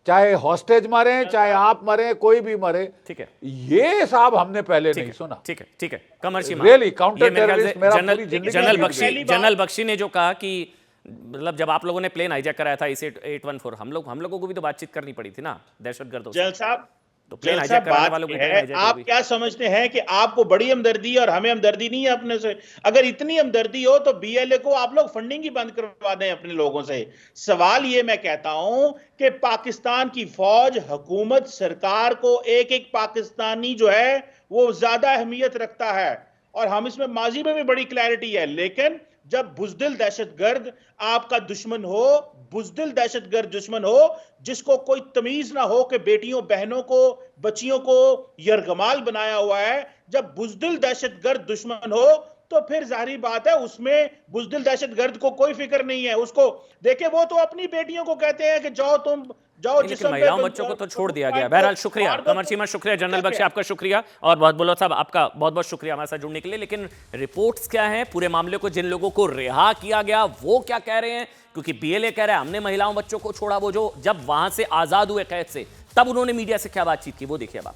Speaker 7: चाहे हॉस्टेज मरे, चाहे आप मरे, कोई भी मरे। ठीक है, ये साहब हमने पहले नहीं सुना।
Speaker 1: ठीक है, कमर चीमा,
Speaker 7: रियली काउंटर टेररिस्ट मेरा पूरी जिंदगी।
Speaker 1: जनरल बख्शी ने जो कहा कि मतलब जब आप लोगों ने प्लेन हाईजैक कराया था इसे 814, हम लोगों को भी तो बातचीत करनी पड़ी थी ना दहशतगर्दों से।
Speaker 8: जल साहब,
Speaker 1: तो प्लेन हाईजैक कराने वालों की
Speaker 8: आप क्या समझते हैं कि आपको बड़ी हमदर्दी है और हमें हमदर्दी नहीं है अपने से? अगर इतनी हमदर्दी हो तो बीएलए को आप लोग फंडिंग ही बंद करवा दें अपने लोगों से। सवाल ये मैं कहता हूं कि पाकिस्तान की फौज, हुकूमत, सरकार को एक एक पाकिस्तानी जो है वो ज्यादा अहमियत रखता है, और हम इसमें माजी में भी बड़ी क्लैरिटी है। लेकिन जब बुजदिल दहशतगर्द आपका दुश्मन हो, बुजदिल दहशतगर्द दुश्मन हो जिसको कोई तमीज ना हो कि बेटियों, बहनों को, बच्चियों को यरगमाल बनाया हुआ है, जब बुजदिल दहशतगर्द दुश्मन हो तो फिर जाहिर बात है उसमें बुजदिल दहशतगर्द को कोई फिक्र नहीं है। उसको देखे, वो तो अपनी बेटियों को कहते हैं कि जाओ तुम जाओ,
Speaker 1: लेकिन महिलाओं बच्चों को तो छोड़ दिया गया। बहरहाल शुक्रिया कमर चीमा, शुक्रिया जनरल बख्शी, आपका शुक्रिया, और बहुत बहुत साहब आपका बहुत बहुत शुक्रिया हमारे साथ जुड़ने के लिए। लेकिन रिपोर्ट्स क्या हैं पूरे मामले को, जिन लोगों को रिहा किया गया वो क्या कह रहे हैं? क्योंकि बीएलए कह रहा है हमने महिलाओं बच्चों को छोड़ा, वो जो जब वहां से आजाद हुए कैद से, तब उन्होंने मीडिया से क्या बातचीत की, वो देखिए अब आप।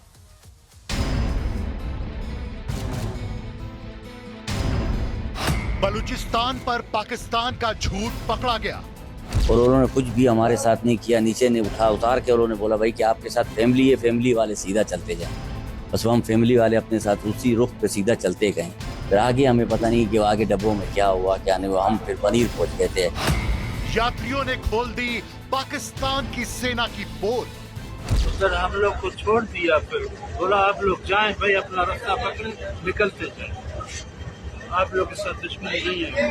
Speaker 10: बलूचिस्तान पर पाकिस्तान का झूठ पकड़ा गया
Speaker 3: और उन्होंने कुछ भी हमारे साथ नहीं किया। नीचे ने उतार के उन्होंने बोला भाई कि आपके साथ फैमिली है, फैमिली वाले सीधा चलते जाएं। बस हम फैमिली वाले अपने साथ उसी रुख पे सीधा चलते गए। फिर आगे हमें पता नहीं कि आगे डब्बों में क्या हुआ क्या नहीं हुआ, हम फिर पनीर पहुंच गए थे।
Speaker 10: यात्रियों ने खोल दी पाकिस्तान की सेना की पोल।
Speaker 2: तो सर हम लोग को छोड़ दिया, फिर बोला आप लोग जाएं भाई, अपना रास्ता पकड़े, निकलते जाएं, आप लोग के साथ दुश्मनी नहीं है।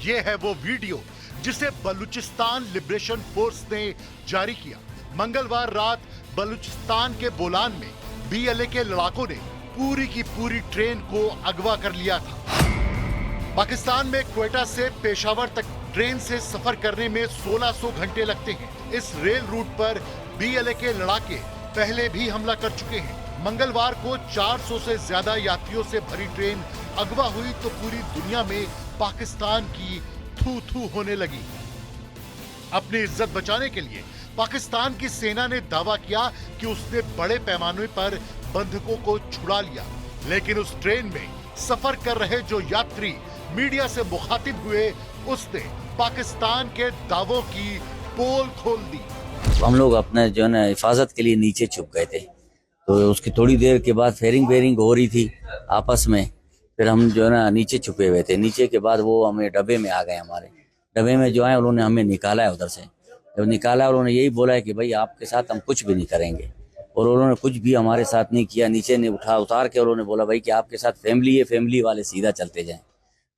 Speaker 10: ये है वो वीडियो जिसे बलूचिस्तान लिबरेशन फोर्स ने जारी किया। मंगलवार रात बलूचिस्तान के बोलान में बीएलए के लड़ाकों ने पूरी की पूरी ट्रेन को अगवा कर लिया था। पाकिस्तान में क्वेटा से पेशावर तक ट्रेन से सफर करने में 1600 घंटे लगते हैं। इस रेल रूट पर बीएलए के लड़ाके पहले भी हमला कर चुके हैं। मंगलवार को 400 से ज्यादा यात्रियों से भरी ट्रेन अगवा हुई तो पूरी दुनिया में पाकिस्तान की थू थू होने लगी। अपनी इज्जत बचाने के लिए पाकिस्तान की सेना ने दावा किया कि उसने बड़े पैमाने पर बंधकों को छुड़ा लिया, लेकिन उस ट्रेन में सफर कर रहे जो यात्री मीडिया से मुखातिब हुए, उसने पाकिस्तान के दावों की पोल खोल दी।
Speaker 3: हम लोग अपने जो है ना हिफाजत के लिए नीचे छुप गए थे, तो उसकी थोड़ी देर के बाद फेरिंग वेरिंग हो रही थी आपस में। फिर हम जो है ना नीचे छुपे हुए थे। नीचे के बाद वो हमें डब्बे में आ गए। हमारे डब्बे में जो है उन्होंने हमें निकाला है उधर से। जब निकाला उन्होंने यही बोला है कि भाई आपके साथ हम कुछ भी नहीं करेंगे, और उन्होंने कुछ भी हमारे साथ नहीं किया। नीचे ने उतार के उन्होंने बोला भाई कि आपके साथ फैमिली है, फैमिली वाले सीधा चलते जाएं।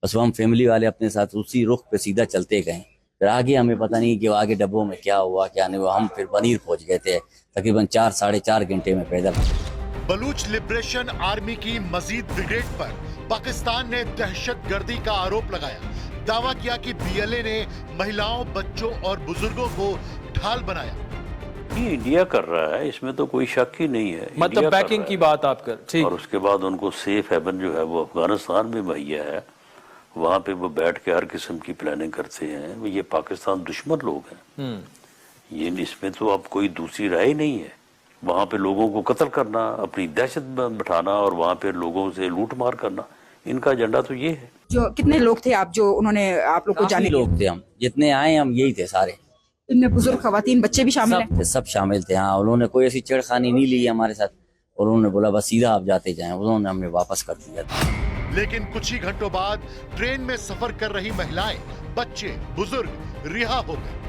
Speaker 3: बस हम फैमिली वाले अपने साथ उसी रुख पे सीधा चलते गए। फिर आगे हमें पता नहीं कि आगे डब्बों में क्या हुआ क्या नहीं हुआ। हम फिर बनीर पहुंच गए थे तकरीबन 4-4.5 घंटे में पैदल।
Speaker 10: बलूच लिबरेशन आर्मी की मजीद ब्रिगेड पर पाकिस्तान ने दहशतगर्दी का आरोप लगाया। दावा किया कि बीएलए ने महिलाओं, बच्चों और बुजुर्गों को ढाल बनाया।
Speaker 4: ये इंडिया कर रहा है, इसमें तो कोई शक ही नहीं है।
Speaker 5: मतलब बैकिंग की बात आप कर, ठीक।
Speaker 4: और उसके बाद उनको सेफ हेवन जो है वो अफगानिस्तान में मुहैया है। वहाँ पे वो बैठ के हर किस्म की प्लानिंग करते हैं। ये पाकिस्तान दुश्मन लोग हैं। ये इसमें तो अब कोई दूसरी राय नहीं है। वहाँ पे लोगों को कत्ल करना, अपनी दहशत बैठाना और वहाँ पे लोगों से लूट मार करना, इनका एजेंडा तो ये है।
Speaker 11: जो कितने लोग थे आप जो उन्होंने आप लोग को जाने?
Speaker 3: लोग थे हम जितने आए हम यही थे सारे।
Speaker 11: इनमें बुजुर्ग, खवातीन, बच्चे भी शामिल हैं?
Speaker 3: सब शामिल थे। हाँ, उन्होंने कोई ऐसी छेड़खानी नहीं ली हमारे साथ और उन्होंने बोला बस सीधा आप जाते जाएं। उन्होंने हमें वापस कर दिया था।
Speaker 10: लेकिन कुछ ही घंटों बाद ट्रेन में सफर कर रही महिलाएं, बच्चे, बुजुर्ग रिहा हो गए।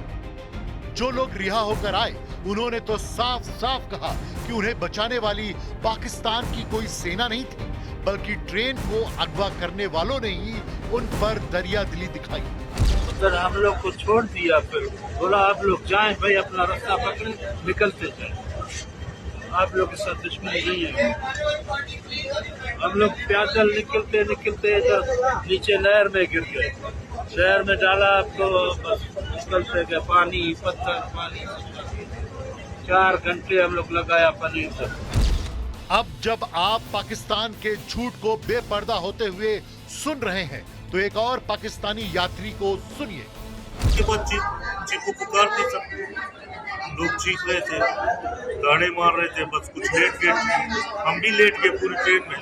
Speaker 10: जो लोग रिहा होकर आए उन्होंने तो साफ साफ कहा कि उन्हें बचाने वाली पाकिस्तान की कोई सेना नहीं थी, बल्कि ट्रेन को अगवा करने वालों ने ही उन पर दरिया दिली दिखाई।
Speaker 2: सर हम लोग को छोड़ दिया, फिर बोला आप लोग जाएं भाई, अपना रास्ता पकड़े, निकलते जाएं, आप लोग के साथ दुश्मनी नहीं है। हम लोग पैदल निकलते निकलते नीचे नहर में गिर गए। नहर में डाला तो बस निकलते गए, पानी पत्थर पानी। 4 घंटे हम लोग लगाया पानी से।
Speaker 10: अब जब आप पाकिस्तान के झूठ को बेपर्दा होते हुए सुन रहे हैं तो एक और पाकिस्तानी यात्री को सुनिए।
Speaker 2: उसके बाद चीखू पुकार थी, सब लोग चीख रहे थे, गाने मार रहे थे, बस कुछ लेट गए। हम भी लेट गए पूरी ट्रेन में,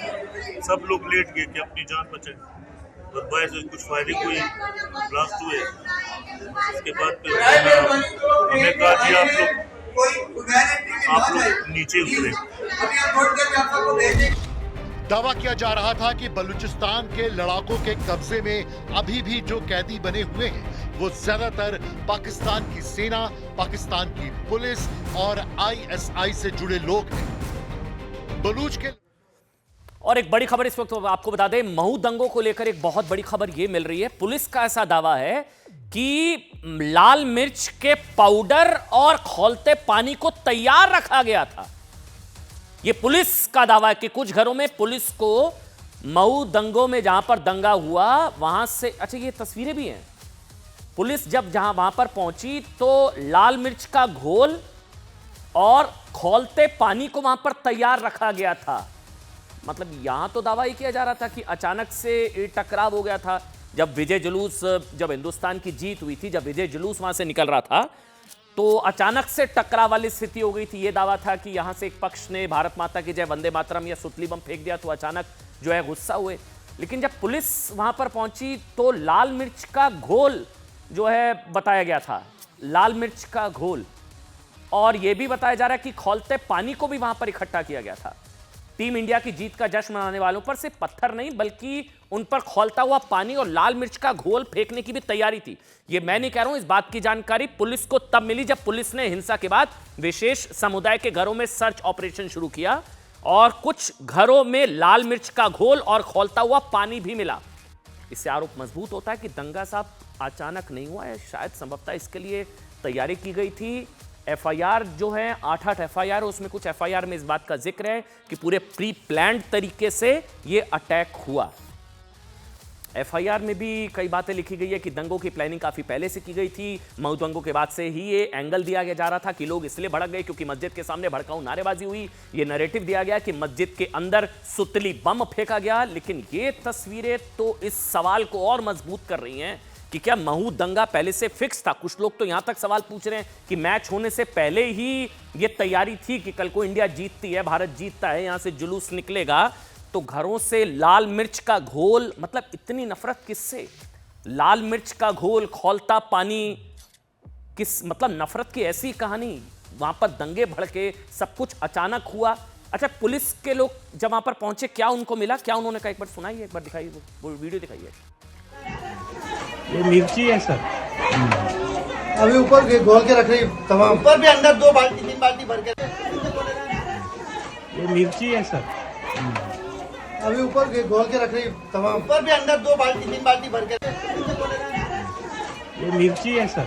Speaker 2: सब लोग लेट गए कि अपनी जान बचाएं। बस बाहर से कुछ फायरिंग हुई, ब्लास्ट हुए। उसके बाद फिर हमें कहा कि आप लोग नीचे उतरे।
Speaker 10: दावा किया जा रहा था कि बलूचिस्तान के लड़ाकों के कब्जे में अभी भी जो कैदी बने हुए हैं वो ज्यादातर पाकिस्तान की सेना, पाकिस्तान की पुलिस और आईएसआई से जुड़े लोग हैं। बलूच के
Speaker 1: और एक बड़ी खबर इस वक्त आपको बता दें, महू दंगों को लेकर एक बहुत बड़ी खबर यह मिल रही है। पुलिस का ऐसा दावा है कि लाल मिर्च के पाउडर और खौलते पानी को तैयार रखा गया था। यह पुलिस का दावा है कि कुछ घरों में पुलिस को महू दंगों में जहां पर दंगा हुआ वहां से, अच्छा ये तस्वीरें भी हैं, पुलिस जब वहां पर पहुंची तो लाल मिर्च का घोल और खौलते पानी को वहां पर तैयार रखा गया था। मतलब यहां तो दावा ही किया जा रहा था कि अचानक से टकराव हो गया था। जब विजय जुलूस, जब हिंदुस्तान की जीत हुई थी, जब विजय जुलूस वहां से निकल रहा था तो अचानक से टकराव वाली स्थिति हो गई थी। यह दावा था कि यहां से एक पक्ष ने भारत माता की जय, वंदे मातरम या सुतली बम फेंक दिया तो अचानक जो है गुस्सा हुए। लेकिन जब पुलिस वहां पर पहुंची तो लाल मिर्च का घोल जो है बताया गया था, लाल मिर्च का घोल, और यह भी बताया जा रहा है कि खौलते पानी को भी वहां पर इकट्ठा किया गया था। टीम इंडिया की जीत का जश्न मनाने वालों पर सिर्फ पत्थर नहीं बल्कि उन पर खौलता हुआ पानी और लाल मिर्च का घोल फेंकने की भी तैयारी थी। यह मैं नहीं कह रहा हूं, इस बात की जानकारी पुलिस को तब मिली जब पुलिस ने हिंसा के बाद विशेष समुदाय के घरों में सर्च ऑपरेशन शुरू किया और कुछ घरों में लाल मिर्च का घोल और खौलता हुआ पानी भी मिला। इससे आरोप मजबूत होता है कि दंगा साहब अचानक नहीं हुआ है, शायद संभवतः इसके लिए तैयारी की गई थी। एफआईआर जो है 8 एफआईआर, उसमें कुछ एफआईआर में इस बात का जिक्र है कि पूरे प्री प्लान्ड तरीके से ये अटैक हुआ। एफआईआर में भी कई बातें लिखी गई है कि दंगों की प्लानिंग काफी पहले से की गई थी। महू दंगों के बाद से ही ये एंगल दिया जा रहा था कि लोग इसलिए भड़क गए क्योंकि मस्जिद के सामने भड़काऊ नारेबाजी हुई। ये नैरेटिव दिया गया कि मस्जिद के अंदर सुतली बम फेंका गया। लेकिन ये तस्वीरें तो इस सवाल को और मजबूत कर रही हैं कि क्या महू दंगा पहले से फिक्स था। कुछ लोग तो यहां तक सवाल पूछ रहे हैं कि मैच होने से पहले ही ये तैयारी थी कि कल को इंडिया जीतती है, भारत जीतता है, यहां से जुलूस निकलेगा तो घरों से लाल मिर्च का घोल, मतलब इतनी नफरत किससे? लाल मिर्च का घोल, खौलता पानी, किस मतलब नफरत की ऐसी कहानी। वहां पर दंगे भड़के, सब कुछ अचानक हुआ। अच्छा, पुलिस के लोग जब वहां पर पहुंचे, क्या उनको मिला, क्या उन्होंने कहा, एक बार सुनाइए, एक बार दिखाइए, वो वीडियो दिखाइए।
Speaker 2: ये मिर्ची है सर,
Speaker 12: अभी ऊपर घोल के रख रही तमाम, ऊपर भी अंदर 2 बाल्टी 3 बाल्टी भर के।
Speaker 2: ये मिर्ची है सर,
Speaker 12: अभी ऊपर घोल के रख रही तमाम, ऊपर भी अंदर 2 बाल्टी 3 बाल्टी भर के।
Speaker 2: ये मिर्ची है सर,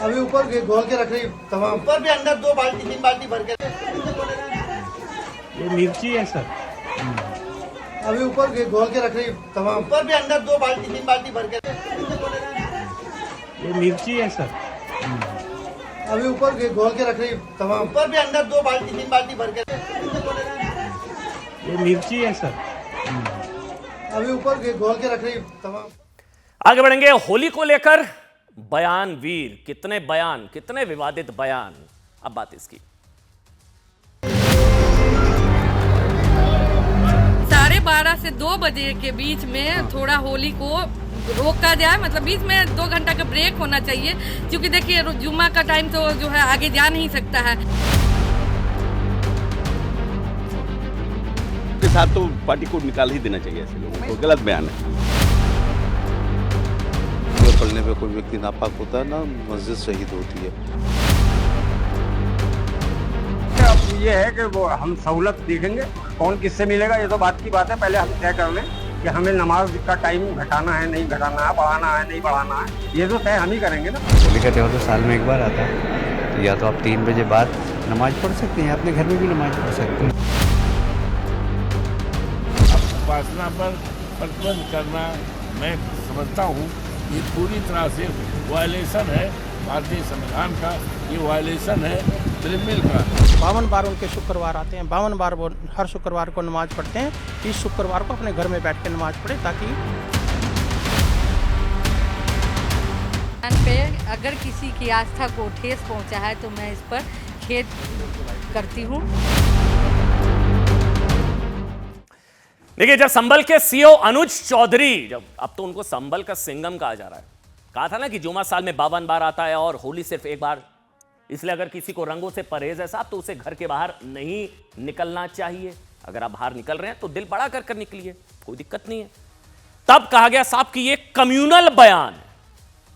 Speaker 12: अभी ऊपर घोल के रख रही तमाम, ऊपर भी अंदर 2 बाल्टी 3 बाल्टी भर के।
Speaker 2: ये मिर्ची है सर,
Speaker 12: अभी ऊपर घोल के रख रही तमाम, ऊपर भी अंदर 2 बाल्टी 3 बाल्टी भर के।
Speaker 2: ये मिर्ची है सर,
Speaker 12: अभी ऊपर घोल के रख रही तमाम, ऊपर भी अंदर 2 बाल्टी 3 बाल्टी भर के।
Speaker 2: ये मिर्ची है सर,
Speaker 12: अभी ऊपर घोल के रख रही तमाम।
Speaker 1: आगे बढ़ेंगे। होली को लेकर बयान वीर, कितने बयान, कितने विवादित बयान, अब बात इसकी।
Speaker 13: 12:30 से 2 बजे के बीच में थोड़ा होली को रोका जाए, मतलब बीच में 2 घंटा का ब्रेक होना चाहिए, क्योंकि देखिए जुम्मा का टाइम तो जो है आगे जा नहीं सकता है।
Speaker 14: के साथ तो पार्टी को निकाल ही देना चाहिए, ऐसे लोगों को गलत बयान है।
Speaker 15: पढ़ने पे कोई व्यक्ति नापाक होता है ना मस्जिद शहीद होती है।
Speaker 16: अब ये है कि वो हम सहूलत देखेंगे, कौन किससे मिलेगा ये तो बात की बात है, पहले हम तय कर लें कि हमें नमाज का टाइम घटाना है नहीं घटाना है, बढ़ाना है नहीं बढ़ाना है, ये तो तय हम ही करेंगे ना।
Speaker 17: होली का त्योहार तो साल में एक बार आता है, तो या तो आप 3 बजे बाद नमाज पढ़ सकते हैं, अपने घर में भी नमाज पढ़ सकते हैं।
Speaker 2: उपासना पर प्रतिबंध करना मैं समझता हूँ ये पूरी तरह से वायलेशन है भारतीय संविधान का, ये वायलेशन है ट्रिब्यूनल का।
Speaker 18: 52 बार उनके शुक्रवार आते हैं, 52 बार वो हर शुक्रवार को नमाज पढ़ते हैं। इस शुक्रवार को अपने घर में बैठ के नमाज पढ़े, ताकि
Speaker 13: पे अगर किसी की आस्था को ठेस पहुंचा है तो मैं इस पर खेद करती हूँ।
Speaker 1: देखिए, जब संभल के सीओ अनुज चौधरी, जब अब तो उनको संभल का सिंघम कहा जा रहा है, कहा था ना कि जुमा साल में 52 बार आता है और होली सिर्फ एक बार, इसलिए अगर किसी को रंगों से परहेज है साहब तो उसे घर के बाहर नहीं निकलना चाहिए। अगर आप बाहर निकल रहे हैं तो दिल बड़ा कर निकलिए, कोई दिक्कत नहीं है। तब कहा गया साहब कि ये कम्युनल बयान,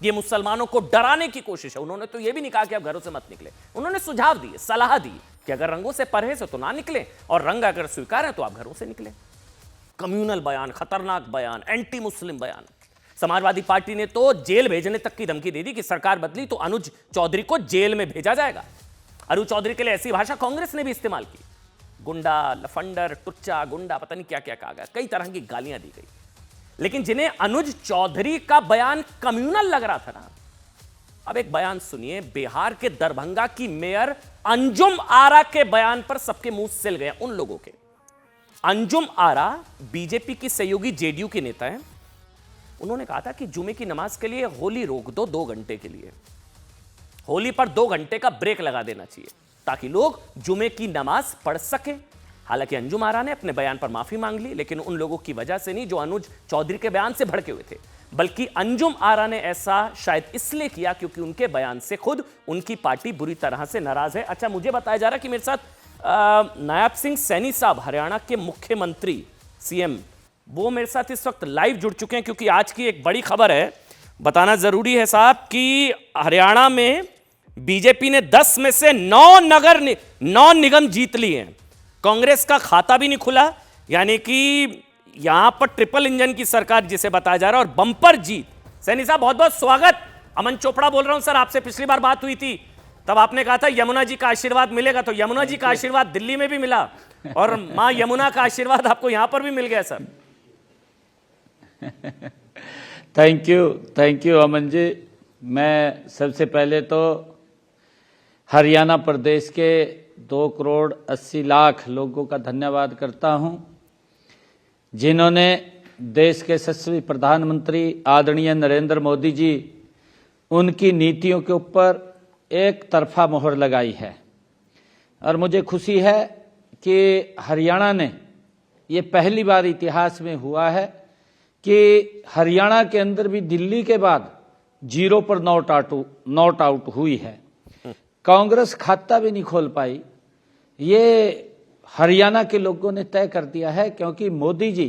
Speaker 1: ये मुसलमानों को डराने की कोशिश है। उन्होंने तो ये भी नहीं कहा कि आप घरों से मत निकले, उन्होंने सुझाव दिए, सलाह दी कि अगर रंगों से परहेज हो तो ना निकले, और रंग अगर स्वीकार है तो आप घरों से निकले। कम्युनल बयान, खतरनाक बयान, एंटी मुस्लिम बयान। समाजवादी पार्टी ने तो जेल भेजने तक की धमकी दे दी कि सरकार बदली तो अनुज चौधरी को जेल में भेजा जाएगा। अनुज चौधरी के लिए ऐसी भाषा कांग्रेस ने भी इस्तेमाल की, गुंडा, लफंडर, टुच्चा, गुंडा, पता नहीं क्या क्या कहा गया, कई तरह की गालियां दी गई। लेकिन जिन्हें अनुज चौधरी का बयान कम्युनल लग रहा था ना, अब एक बयान सुनिए। बिहार के दरभंगा की मेयर अंजुम आरा के बयान पर सबके मुंह सिल गए उन लोगों के। अंजुम आरा बीजेपी की सहयोगी जेडीयू के नेता हैं। उन्होंने कहा था कि जुमे की नमाज के लिए होली रोक दो 2 घंटे के लिए, होली पर 2 घंटे का ब्रेक लगा देना चाहिए ताकि लोग जुमे की नमाज पढ़ सके। हालांकि अंजुम आरा ने अपने बयान पर माफी मांग ली, लेकिन उन लोगों की वजह से नहीं जो अनुज चौधरी के बयान से भड़के हुए थे, बल्कि अंजुम आरा ने ऐसा शायद इसलिए किया क्योंकि उनके बयान से खुद उनकी पार्टी बुरी तरह से नाराज है। अच्छा, मुझे बताया जा रहा है कि मेरे साथ नायब सिंह सैनी साहब, हरियाणा के मुख्यमंत्री, सीएम, वो मेरे साथ इस वक्त लाइव जुड़ चुके हैं, क्योंकि आज की एक बड़ी खबर है, बताना जरूरी है साहब कि हरियाणा में बीजेपी ने 10 में से 9 निगम जीत लिए हैं। कांग्रेस का खाता भी नहीं खुला, यानी कि यहां पर ट्रिपल इंजन की सरकार जिसे बताया जा रहा है, और बंपर जीत। सैनी साहब बहुत बहुत स्वागत। अमन चोपड़ा बोल रहा हूं सर, आपसे पिछली बार बात हुई थी तब आपने कहा था यमुना जी का आशीर्वाद मिलेगा, तो यमुना जी का आशीर्वाद दिल्ली में भी मिला और मां यमुना का आशीर्वाद आपको यहां पर भी मिल गया sir.
Speaker 19: Thank you Aman ji. मैं सबसे पहले तो हरियाणा प्रदेश के 2,80,00,000 लोगों का धन्यवाद करता हूं, जिन्होंने देश के यशस्वी प्रधानमंत्री आदरणीय नरेंद्र मोदी जी, उनकी नीतियों के ऊपर एक तरफा मोहर लगाई है। और मुझे खुशी है कि हरियाणा ने, ये पहली बार इतिहास में हुआ है कि हरियाणा के अंदर भी दिल्ली के बाद 0 पर नॉट आउट हुई है। कांग्रेस खाता भी नहीं खोल पाई, ये हरियाणा के लोगों ने तय कर दिया है, क्योंकि मोदी जी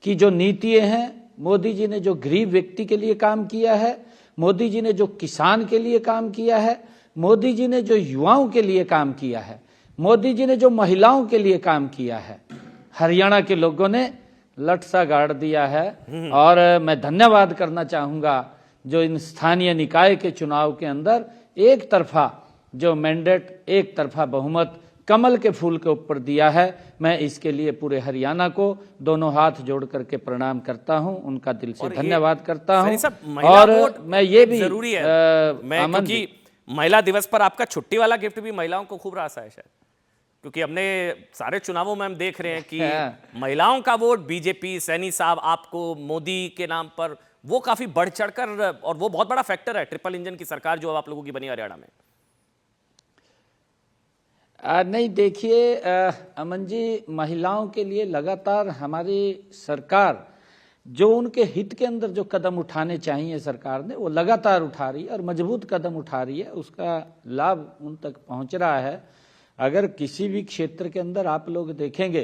Speaker 19: की जो नीतियां हैं, मोदी जी ने जो गरीब व्यक्ति के लिए काम किया है, मोदी जी ने जो किसान के लिए काम किया है, मोदी जी ने जो युवाओं के लिए काम किया है, मोदी जी ने जो महिलाओं के लिए काम किया है, हरियाणा के लोगों ने लट सा गाड़ दिया है। और मैं धन्यवाद करना चाहूंगा जो इन स्थानीय निकाय के चुनाव के अंदर एक तरफा जो मैंडेट, एक तरफा बहुमत कमल के फूल के ऊपर दिया है। मैं इसके लिए पूरे हरियाणा को दोनों हाथ जोड़ करके प्रणाम करता हूं, उनका दिल से धन्यवाद करता हूं। और मैं ये भी
Speaker 1: जरूरी है, मैं क्योंकि महिला दिवस पर आपका छुट्टी वाला गिफ्ट भी महिलाओं को खूब रहा है शायद, क्योंकि हमने सारे चुनावों में हम देख रहे हैं कि महिलाओं का वोट बीजेपी, सैनी साहब आपको मोदी के नाम पर वो काफी बढ़ चढ़कर, और वो बहुत बड़ा फैक्टर है ट्रिपल इंजन की सरकार जो आप लोगों की बनी हरियाणा में।
Speaker 19: नहीं, देखिए अमन जी, महिलाओं के लिए लगातार हमारी सरकार जो उनके हित के अंदर जो कदम उठाने चाहिए सरकार ने, वो लगातार उठा रही है और मजबूत कदम उठा रही है। उसका लाभ उन तक पहुंच रहा है। अगर किसी भी क्षेत्र के अंदर आप लोग देखेंगे,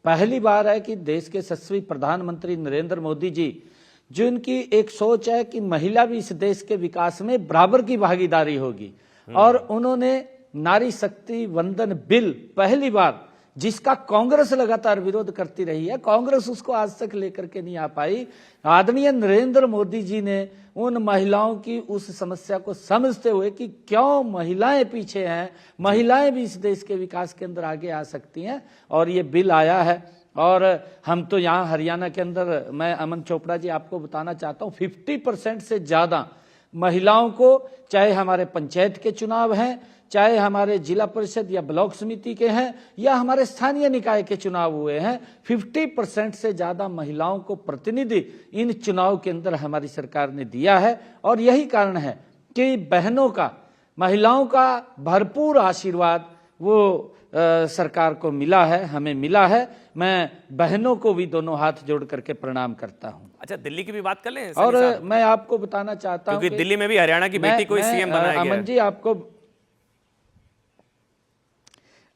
Speaker 19: पहली बार है कि देश के यशस्वी प्रधानमंत्री नरेंद्र मोदी जी, जो इनकी एक सोच है कि महिला भी इस देश के विकास में बराबर की भागीदारी होगी, और उन्होंने नारी शक्ति वंदन बिल पहली बार, जिसका कांग्रेस लगातार विरोध करती रही है, कांग्रेस उसको आज तक लेकर के नहीं आ पाई, आदरणीय नरेंद्र मोदी जी ने उन महिलाओं की उस समस्या को समझते हुए कि क्यों महिलाएं पीछे हैं, महिलाएं भी इस देश के विकास के अंदर आगे आ सकती हैं, और ये बिल आया है। और हम तो यहाँ हरियाणा के अंदर, मैं अमन चोपड़ा जी आपको बताना चाहता हूँ, 50% से ज्यादा महिलाओं को, चाहे हमारे पंचायत के चुनाव हैं, चाहे हमारे जिला परिषद या ब्लॉक समिति के हैं, या हमारे स्थानीय निकाय के चुनाव हुए हैं, 50% से ज्यादा महिलाओं को प्रतिनिधि इन चुनाव के अंदर हमारी सरकार ने दिया है। और यही कारण है कि बहनों का, महिलाओं का भरपूर आशीर्वाद वो सरकार को मिला है, हमें मिला है। मैं बहनों को भी दोनों हाथ जोड़ करके प्रणाम करता हूं।
Speaker 1: अच्छा, दिल्ली की भी बात कर लें।
Speaker 19: और मैं आपको बताना चाहता हूं
Speaker 1: क्योंकि दिल्ली में भी हरियाणा की बेटी को सीएम बनाया गया है।
Speaker 19: अमन जी आपको,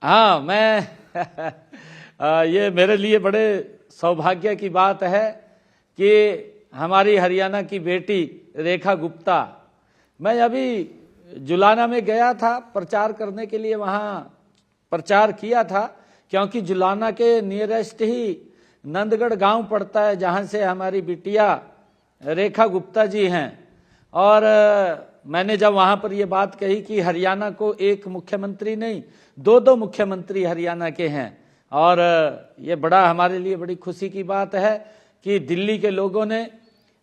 Speaker 19: हाँ, मैं ये मेरे लिए बड़े सौभाग्य की बात है कि हमारी हरियाणा की बेटी रेखा गुप्ता, मैं अभी जुलाना में गया था प्रचार करने के लिए, वहाँ प्रचार किया था, क्योंकि जुलाना के नियरेस्ट ही नंदगढ़ गांव पड़ता है, जहां से हमारी बिटिया रेखा गुप्ता जी हैं। और मैंने जब वहां पर ये बात कही कि हरियाणा को एक मुख्यमंत्री नहीं, दो मुख्यमंत्री हरियाणा के हैं, और ये बड़ा हमारे लिए बड़ी खुशी की बात है कि दिल्ली के लोगों ने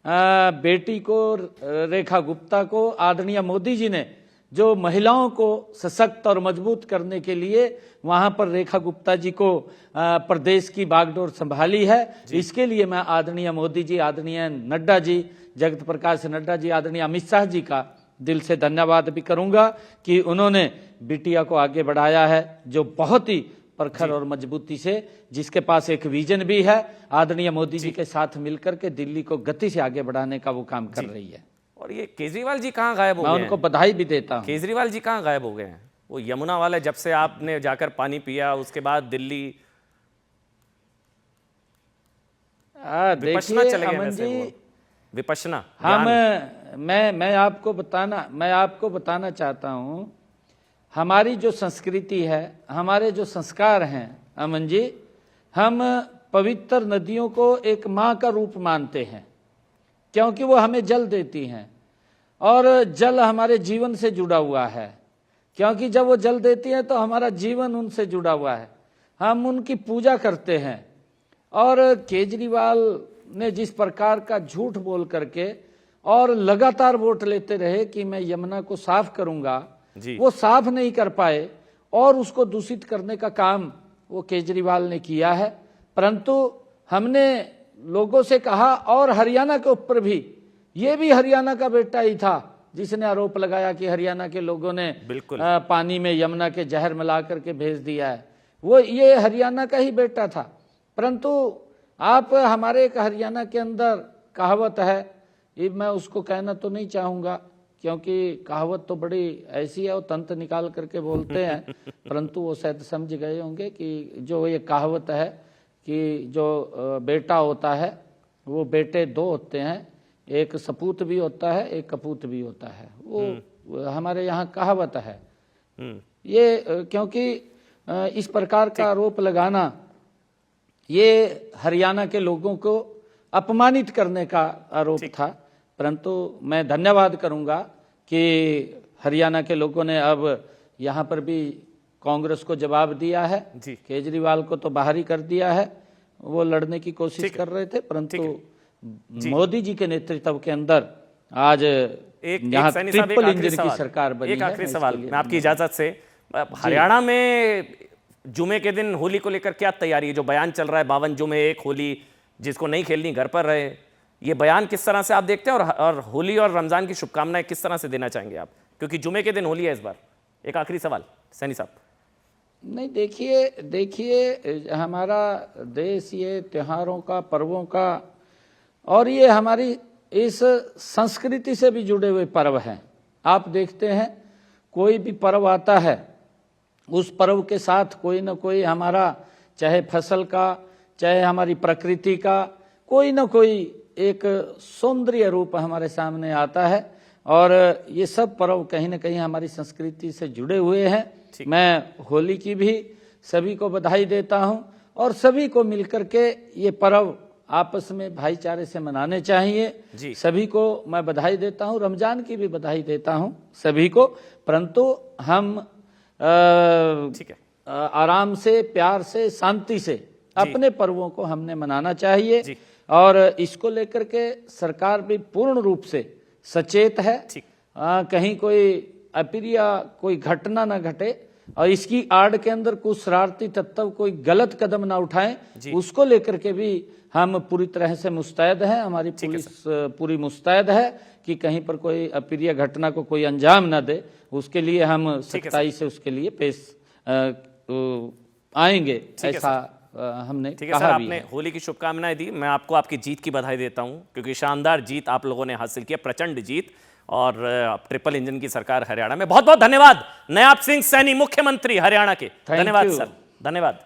Speaker 19: बेटी को, रेखा गुप्ता को, आदरणीय मोदी जी ने जो महिलाओं को सशक्त और मजबूत करने के लिए वहां पर रेखा गुप्ता जी को प्रदेश की बागडोर संभाली है। इसके लिए मैं आदरणीय मोदी जी, आदरणीय नड्डा जी, जगत प्रकाश नड्डा जी, आदरणीय अमित शाह जी का दिल से धन्यवाद भी करूंगा कि उन्होंने बिटिया को आगे बढ़ाया है, जो बहुत ही प्रखर और मजबूती से, जिसके पास एक विजन भी है, आदरणीय मोदी जी के साथ मिलकर के दिल्ली को गति से आगे बढ़ाने का वो काम कर रही है।
Speaker 1: और ये केजरीवाल जी कहाँ गायब हो गए?
Speaker 19: मैं उनको बधाई भी देता हूँ।
Speaker 1: केजरीवाल जी कहाँ गायब हो गए हैं? वो यमुना वाले, जब से आपने जाकर पानी पिया उसके बाद दिल्ली विपश्यना चले गए। वैसे वो विपश्यना,
Speaker 19: हाँ, मैं आपको बताना चाहता हूँ, हमारी जो संस्कृति है, हमारे जो संस्कार हैं अमन जी, हम पवित्र नदियों को एक माँ का रूप मानते हैं, क्योंकि वो हमें जल देती हैं, और जल हमारे जीवन से जुड़ा हुआ है, क्योंकि जब वो जल देती हैं तो हमारा जीवन उनसे जुड़ा हुआ है, हम उनकी पूजा करते हैं। और केजरीवाल ने जिस प्रकार का झूठ बोल करके और लगातार वोट लेते रहे कि मैं यमुना को साफ करूंगा, वो साफ नहीं कर पाए और उसको दूषित करने का काम वो केजरीवाल ने किया है। परंतु हमने लोगों से कहा, और हरियाणा के ऊपर भी, ये भी हरियाणा का बेटा ही था जिसने आरोप लगाया कि हरियाणा के लोगों ने पानी में यमुना के जहर मिला करके भेज दिया है, वो ये हरियाणा का ही बेटा था। परंतु आप, हमारे एक हरियाणा के अंदर कहावत है, ये मैं उसको कहना तो नहीं चाहूँगा क्योंकि कहावत तो बड़ी ऐसी है, वो तंत निकाल करके बोलते हैं परंतु वो शायद समझ गए होंगे कि जो ये कहावत है कि जो बेटा होता है वो बेटे दो होते हैं, एक सपूत भी होता है एक कपूत भी होता है, वो हमारे यहाँ कहावत है। ये क्योंकि इस प्रकार का आरोप लगाना ये हरियाणा के लोगों को अपमानित करने का आरोप था, परंतु मैं धन्यवाद करूंगा कि हरियाणा के लोगों ने अब यहाँ पर भी कांग्रेस को जवाब दिया है। केजरीवाल को तो बाहर ही कर दिया है, वो लड़ने की कोशिश कर रहे थे, परंतु मोदी जी के नेतृत्व के अंदर आज यहाँ ट्रिपल इंजन की सरकार बनी है।
Speaker 1: एक आखिरी सवाल मैं आपकी इजाजत से, हरियाणा में जुमे के दिन होली को लेकर क्या तैयारी है? जो बयान चल रहा है 52 जुमे एक होली, जिसको नहीं खेलनी घर पर रहे, ये बयान किस तरह से आप देखते हैं? और होली और रमजान की शुभकामनाएं किस तरह से देना चाहेंगे आप, क्योंकि जुमे के दिन होली है इस बार? एक आखिरी सवाल सैनी साहब।
Speaker 19: नहीं, देखिए हमारा देश ये त्योहारों का, पर्वों का, और ये हमारी इस संस्कृति से भी जुड़े हुए पर्व हैं। आप देखते हैं कोई भी पर्व आता है, उस पर्व के साथ कोई ना कोई हमारा, चाहे फसल का, चाहे हमारी प्रकृति का, कोई ना कोई एक सौंदर्य रूप हमारे सामने आता है, और ये सब पर्व कहीं ना कहीं हमारी संस्कृति से जुड़े हुए हैं। मैं होली की भी सभी को बधाई देता हूं, और सभी को मिलकर के ये पर्व आपस में भाईचारे से मनाने चाहिए। सभी को मैं बधाई देता हूं, रमजान की भी बधाई देता हूं सभी को, परंतु हम आराम से, प्यार से, शांति से अपने पर्वों को हमने मनाना चाहिए, और इसको लेकर के सरकार भी पूर्ण रूप से सचेत है। कहीं कोई अप्रिय कोई घटना न घटे, और इसकी आड़ के अंदर कुछ शरारती तत्व कोई गलत कदम ना उठाएं, उसको लेकर के भी हम पूरी तरह से मुस्तैद हैं। हमारी पुलिस पूरी मुस्तैद है कि कहीं पर कोई अप्रिय घटना को कोई अंजाम ना दे, उसके लिए हम सख्ताई से उसके लिए पेश आएंगे, ऐसा हमने कहा
Speaker 1: सर,
Speaker 19: भी
Speaker 1: आपने
Speaker 19: है।
Speaker 1: होली की शुभकामनाएं दी, मैं आपको आपकी जीत की बधाई देता हूं, क्योंकि शानदार जीत आप लोगों ने हासिल की, प्रचंड जीत, और ट्रिपल इंजन की सरकार हरियाणा में। बहुत बहुत धन्यवाद नयाब सिंह सैनी, मुख्यमंत्री हरियाणा के। धन्यवाद सर, धन्यवाद।